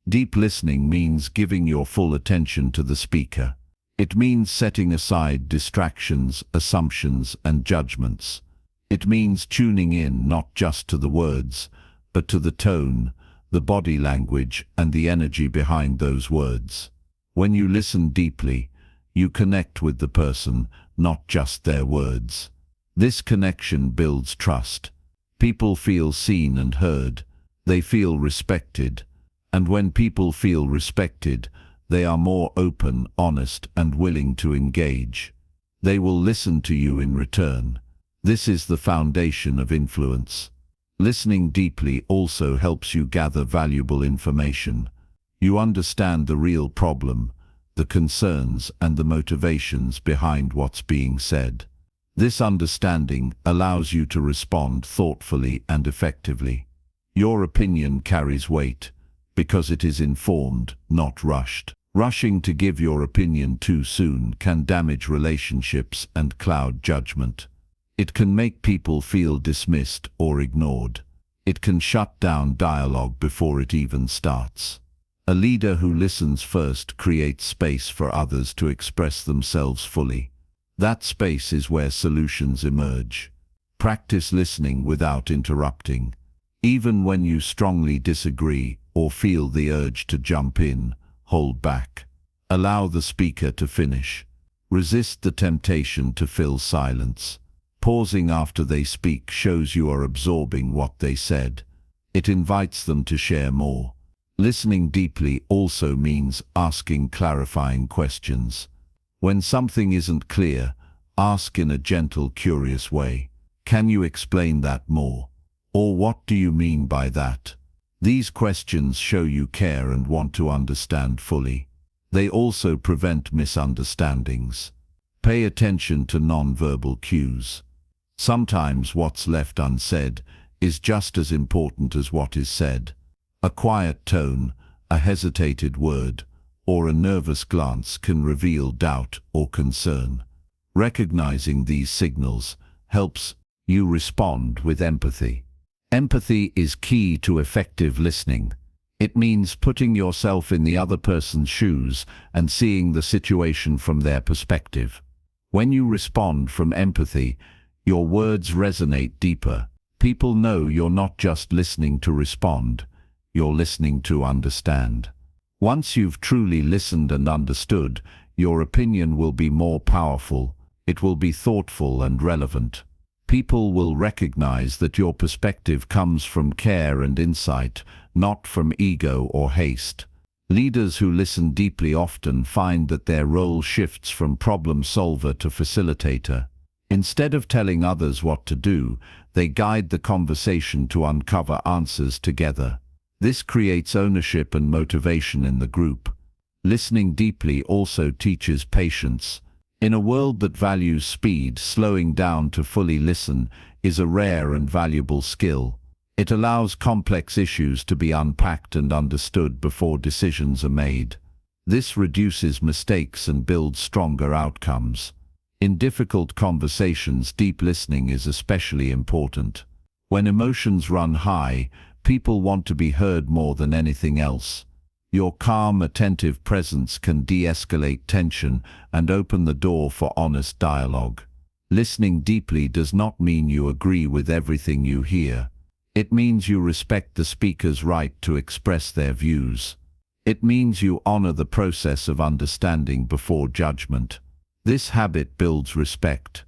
Deep listening means giving your full attention to the speaker. It means setting aside distractions, assumptions, and judgments. It means tuning in not just to the words, but to the tone, the body language, and the energy behind those words. When you listen deeply, you connect with the person, not just their words. This connection builds trust. People feel seen and heard. They feel respected. And when people feel respected, they are more open, honest, and willing to engage. They will listen to you in return. This is the foundation of influence. Listening deeply also helps you gather valuable information. You understand the real problem, the concerns, and the motivations behind what's being said. This understanding allows you to respond thoughtfully and effectively. Your opinion carries weight because it is informed, not rushed. Rushing to give your opinion too soon can damage relationships and cloud judgment. It can make people feel dismissed or ignored. It can shut down dialogue before it even starts. A leader who listens first creates space for others to express themselves fully. That space is where solutions emerge. Practice listening without interrupting. Even when you strongly disagree or feel the urge to jump in, hold back. Allow the speaker to finish. Resist the temptation to fill silence. Pausing after they speak shows you are absorbing what they said. It invites them to share more. Listening deeply also means asking clarifying questions. When something isn't clear, ask in a gentle, curious way. Can you explain that more? Or what do you mean by that? These questions show you care and want to understand fully. They also prevent misunderstandings. Pay attention to non-verbal cues. Sometimes what's left unsaid is just as important as what is said. A quiet tone, a hesitated word, or a nervous glance can reveal doubt or concern. Recognizing these signals helps you respond with empathy. Empathy is key to effective listening. It means putting yourself in the other person's shoes and seeing the situation from their perspective. When you respond from empathy, your words resonate deeper. People know you're not just listening to respond. you're listening to understand. Once you've truly listened and understood, your opinion will be more powerful. It will be thoughtful and relevant. People will recognize that your perspective comes from care and insight, not from ego or haste. Leaders who listen deeply often find that their role shifts from problem solver to facilitator. Instead of telling others what to do, they guide the conversation to uncover answers together. This creates ownership and motivation in the group. Listening deeply also teaches patience. In a world that values speed, slowing down to fully listen is a rare and valuable skill. It allows complex issues to be unpacked and understood before decisions are made. This reduces mistakes and builds stronger outcomes. In difficult conversations, deep listening is especially important. When emotions run high, people want to be heard more than anything else. Your calm, attentive presence can de-escalate tension and open the door for honest dialogue. Listening deeply does not mean you agree with everything you hear. It means you respect the speaker's right to express their views. It means you honor the process of understanding before judgment. This habit builds respect.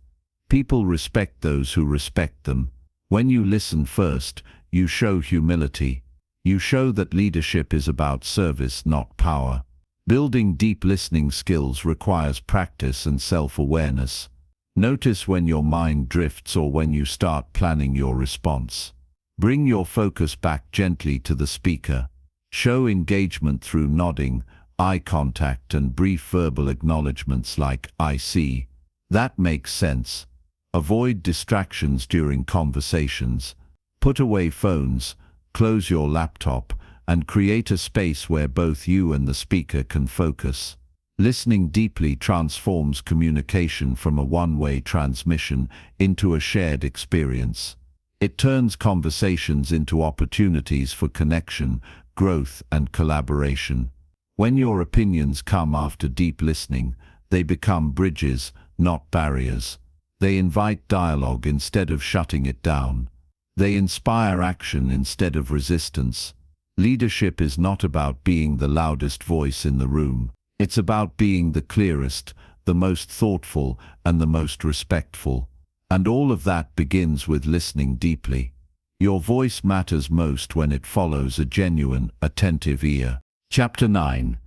People respect those who respect them. When you listen first, you show humility. You show that leadership is about service, not power. Building deep listening skills requires practice and self-awareness. Notice when your mind drifts or when you start planning your response. Bring your focus back gently to the speaker. Show engagement through nodding, eye contact, and brief verbal acknowledgements like "I see." That makes sense. Avoid distractions during conversations. Put away phones, close your laptop, and create a space where both you and the speaker can focus. Listening deeply transforms communication from a one-way transmission into a shared experience. It turns conversations into opportunities for connection, growth, and collaboration. When your opinions come after deep listening, they become bridges, not barriers. They invite dialogue instead of shutting it down. They inspire action instead of resistance. Leadership is not about being the loudest voice in the room. It's about being the clearest, the most thoughtful, and the most respectful. And all of that begins with listening deeply. Your voice matters most when it follows a genuine, attentive ear. Chapter 9.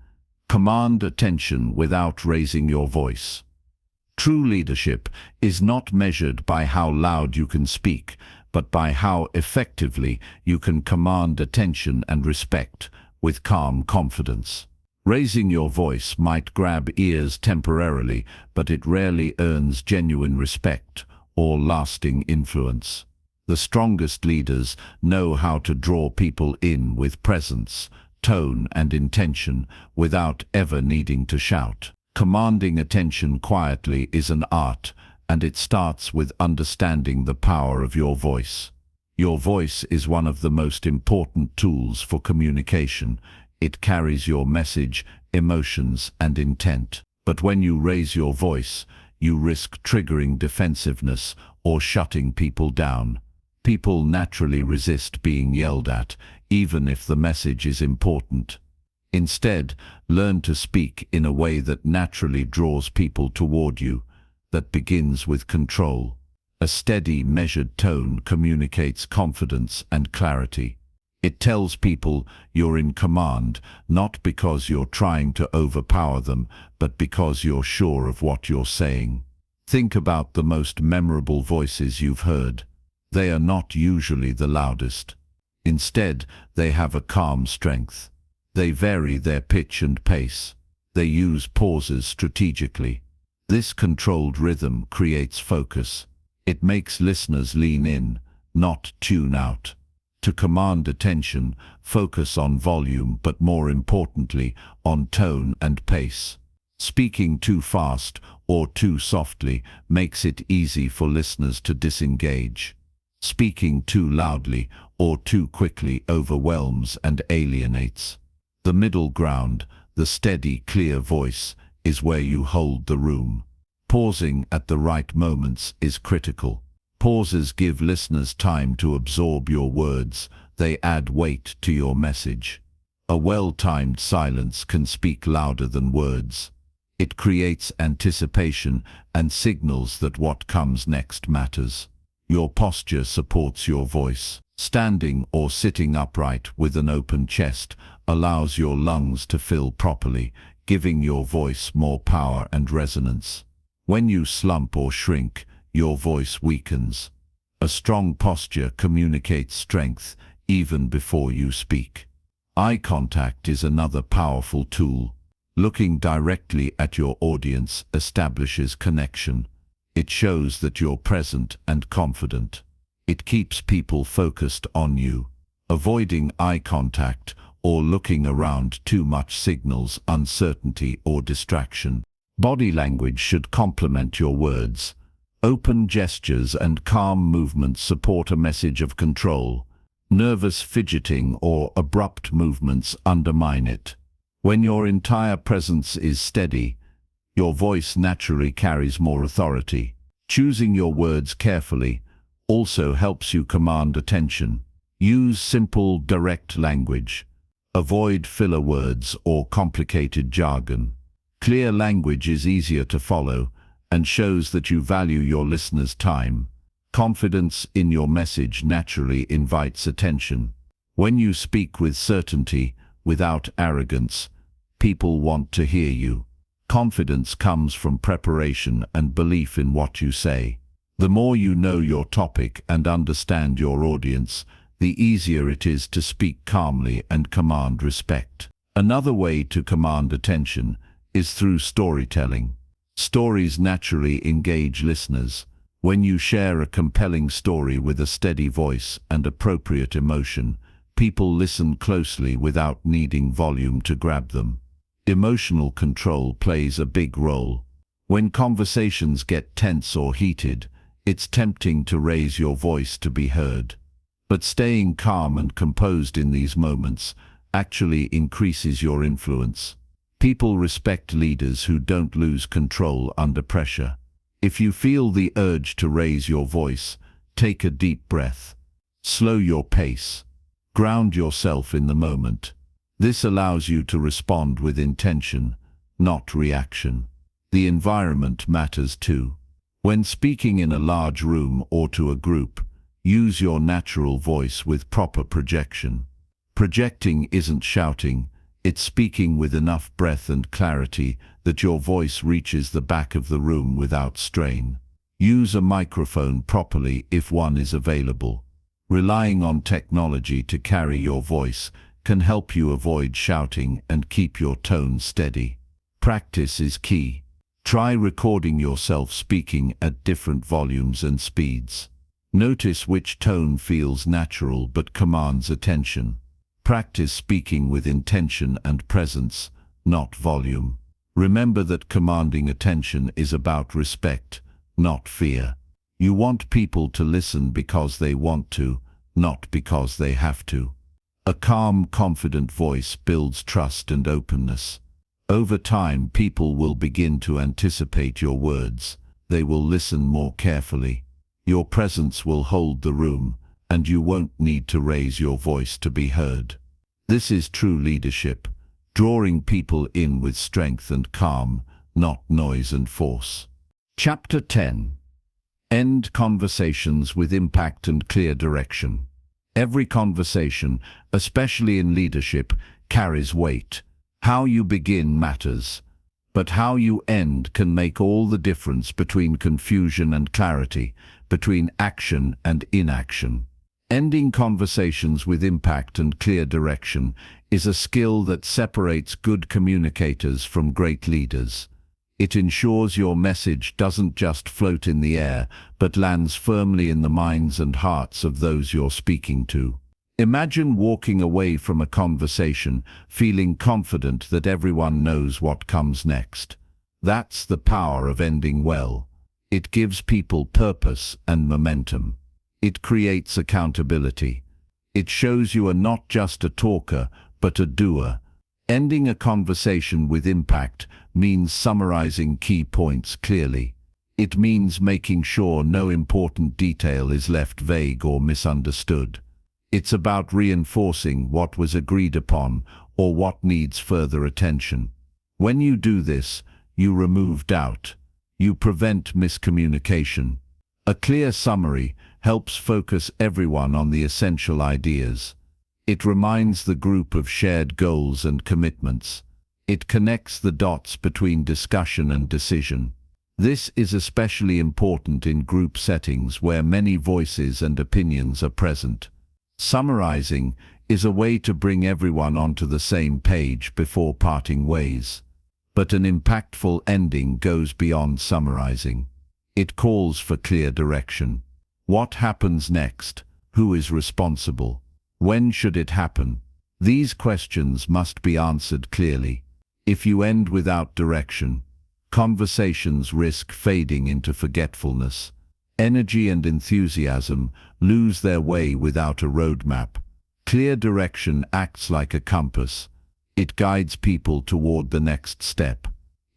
Command attention without raising your voice. True leadership is not measured by how loud you can speak, but by how effectively you can command attention and respect with calm confidence. Raising your voice might grab ears temporarily, but it rarely earns genuine respect or lasting influence. The strongest leaders know how to draw people in with presence, tone, and intention without ever needing to shout. Commanding attention quietly is an art, and it starts with understanding the power of your voice. Your voice is one of the most important tools for communication. It carries your message, emotions, and intent. But when you raise your voice, you risk triggering defensiveness or shutting people down. People naturally resist being yelled at, even if the message is important. Instead, learn to speak in a way that naturally draws people toward you, that begins with control. A steady, measured tone communicates confidence and clarity. It tells people you're in command, not because you're trying to overpower them, but because you're sure of what you're saying. Think about the most memorable voices you've heard. They are not usually the loudest. Instead, they have a calm strength. They vary their pitch and pace. They use pauses strategically. This controlled rhythm creates focus. It makes listeners lean in, not tune out. To command attention, focus on volume, but more importantly, on tone and pace. Speaking too fast or too softly makes it easy for listeners to disengage. Speaking too loudly or too quickly overwhelms and alienates. The middle ground, the steady, clear voice, is where you hold the room. Pausing at the right moments is critical. Pauses give listeners time to absorb your words. They add weight to your message. A well-timed silence can speak louder than words. It creates anticipation and signals that what comes next matters. Your posture supports your voice. Standing or sitting upright with an open chest allows your lungs to fill properly, giving your voice more power and resonance. When you slump or shrink, your voice weakens. A strong posture communicates strength even before you speak. Eye contact is another powerful tool. Looking directly at your audience establishes connection. It shows that you're present and confident. It keeps people focused on you. Avoiding eye contact or looking around too much signals uncertainty or distraction. Body language should complement your words. Open gestures and calm movements support a message of control. Nervous fidgeting or abrupt movements undermine it. When your entire presence is steady, your voice naturally carries more authority. Choosing your words carefully also helps you command attention. Use simple, direct language. Avoid filler words or complicated jargon. Clear language is easier to follow and shows that you value your listeners' time. Confidence in your message naturally invites attention. When you speak with certainty, without arrogance, people want to hear you. Confidence comes from preparation and belief in what you say. The more you know your topic and understand your audience, the easier it is to speak calmly and command respect. Another way to command attention is through storytelling. Stories naturally engage listeners. When you share a compelling story with a steady voice and appropriate emotion, people listen closely without needing volume to grab them. Emotional control plays a big role. When conversations get tense or heated, it's tempting to raise your voice to be heard. But staying calm and composed in these moments actually increases your influence. People respect leaders who don't lose control under pressure. If you feel the urge to raise your voice, take a deep breath. Slow your pace. Ground yourself in the moment. This allows you to respond with intention, not reaction. The environment matters too. When speaking in a large room or to a group, use your natural voice with proper projection. Projecting isn't shouting, it's speaking with enough breath and clarity that your voice reaches the back of the room without strain. Use a microphone properly if one is available. Relying on technology to carry your voice can help you avoid shouting and keep your tone steady. Practice is key. Try recording yourself speaking at different volumes and speeds. Notice which tone feels natural but commands attention. Practice speaking with intention and presence, not volume. Remember that commanding attention is about respect, not fear. You want people to listen because they want to, not because they have to. A calm, confident voice builds trust and openness. Over time, people will begin to anticipate your words. They will listen more carefully. Your presence will hold the room, and you won't need to raise your voice to be heard. This is true leadership, drawing people in with strength and calm, not noise and force. Chapter 10. End conversations with impact and clear direction. Every conversation, especially in leadership, carries weight. How you begin matters, but how you end can make all the difference between confusion and clarity, between action and inaction. Ending conversations with impact and clear direction is a skill that separates good communicators from great leaders. It ensures your message doesn't just float in the air, but lands firmly in the minds and hearts of those you're speaking to. Imagine walking away from a conversation feeling confident that everyone knows what comes next. That's the power of ending well. It gives people purpose and momentum. It creates accountability. It shows you are not just a talker, but a doer. Ending a conversation with impact means summarizing key points clearly. It means making sure no important detail is left vague or misunderstood. It's about reinforcing what was agreed upon or what needs further attention. When you do this, you remove doubt. You prevent miscommunication. A clear summary helps focus everyone on the essential ideas. It reminds the group of shared goals and commitments. It connects the dots between discussion and decision. This is especially important in group settings where many voices and opinions are present. Summarizing is a way to bring everyone onto the same page before parting ways. But an impactful ending goes beyond summarizing. It calls for clear direction. What happens next? Who is responsible? When should it happen? These questions must be answered clearly. If you end without direction, conversations risk fading into forgetfulness. Energy and enthusiasm lose their way without a roadmap. Clear direction acts like a compass. It guides people toward the next step.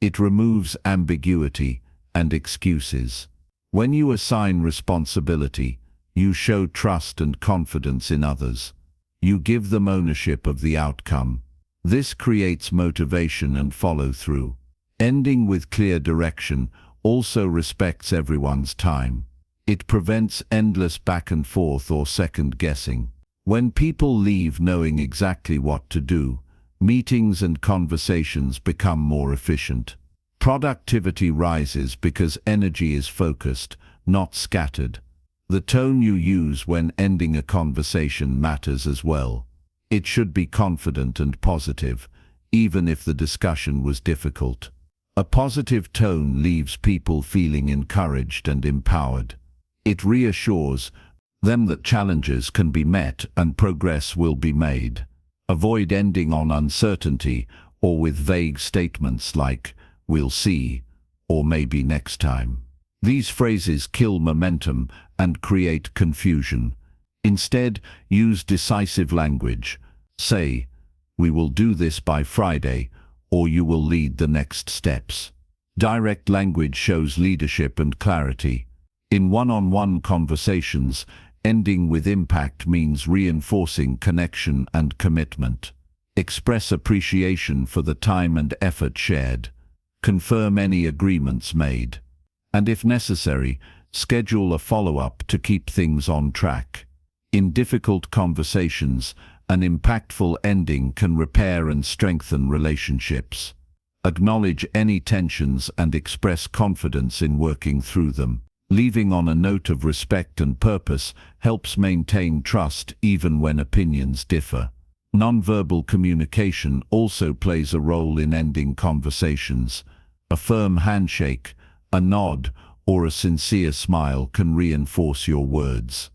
It removes ambiguity and excuses. When you assign responsibility, you show trust and confidence in others. You give them ownership of the outcome. This creates motivation and follow-through. Ending with clear direction also respects everyone's time. It prevents endless back and forth or second-guessing. When people leave knowing exactly what to do, meetings and conversations become more efficient. Productivity rises because energy is focused, not scattered. The tone you use when ending a conversation matters as well. It should be confident and positive, even if the discussion was difficult. A positive tone leaves people feeling encouraged and empowered. It reassures them that challenges can be met and progress will be made. Avoid ending on uncertainty or with vague statements like, "We'll see," or "maybe next time." These phrases kill momentum and create confusion. Instead, use decisive language. Say, "We will do this by Friday," or "You will lead the next steps." Direct language shows leadership and clarity. In one-on-one conversations, ending with impact means reinforcing connection and commitment. Express appreciation for the time and effort shared. Confirm any agreements made. And if necessary, schedule a follow-up to keep things on track. In difficult conversations, an impactful ending can repair and strengthen relationships. Acknowledge any tensions and express confidence in working through them. Leaving on a note of respect and purpose helps maintain trust even when opinions differ. Nonverbal communication also plays a role in ending conversations. A firm handshake, a nod, or a sincere smile can reinforce your words.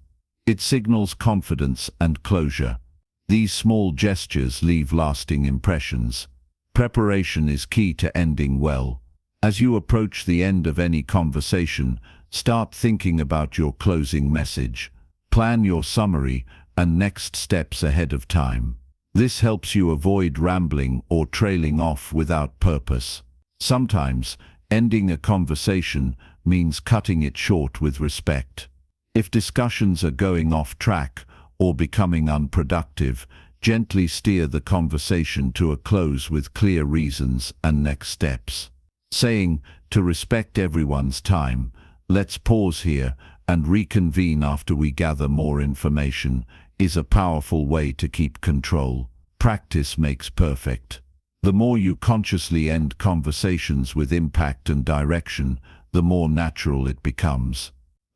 It signals confidence and closure. These small gestures leave lasting impressions. Preparation is key to ending well. As you approach the end of any conversation, start thinking about your closing message. Plan your summary and next steps ahead of time. This helps you avoid rambling or trailing off without purpose. Sometimes, ending a conversation means cutting it short with respect. If discussions are going off track or becoming unproductive, gently steer the conversation to a close with clear reasons and next steps. Saying, "To respect everyone's time, let's pause here and reconvene after we gather more information," is a powerful way to keep control. Practice makes perfect. The more you consciously end conversations with impact and direction, the more natural it becomes.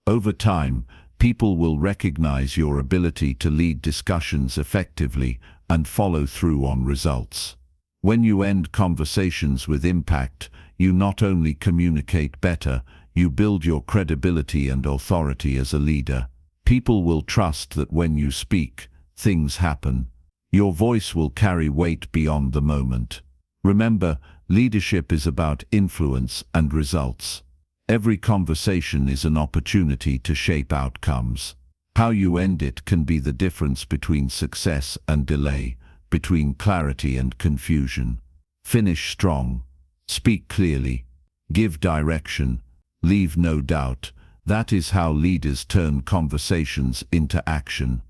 Over time, people will recognize your ability to lead discussions effectively and follow through on results. When you end conversations with impact, you not only communicate better, you build your credibility and authority as a leader. People will trust that when you speak, things happen. Your voice will carry weight beyond the moment. Remember, leadership is about influence and results. Every conversation is an opportunity to shape outcomes. How you end it can be the difference between success and delay, between clarity and confusion. Finish strong. Speak clearly. Give direction. Leave no doubt. That is how leaders turn conversations into action.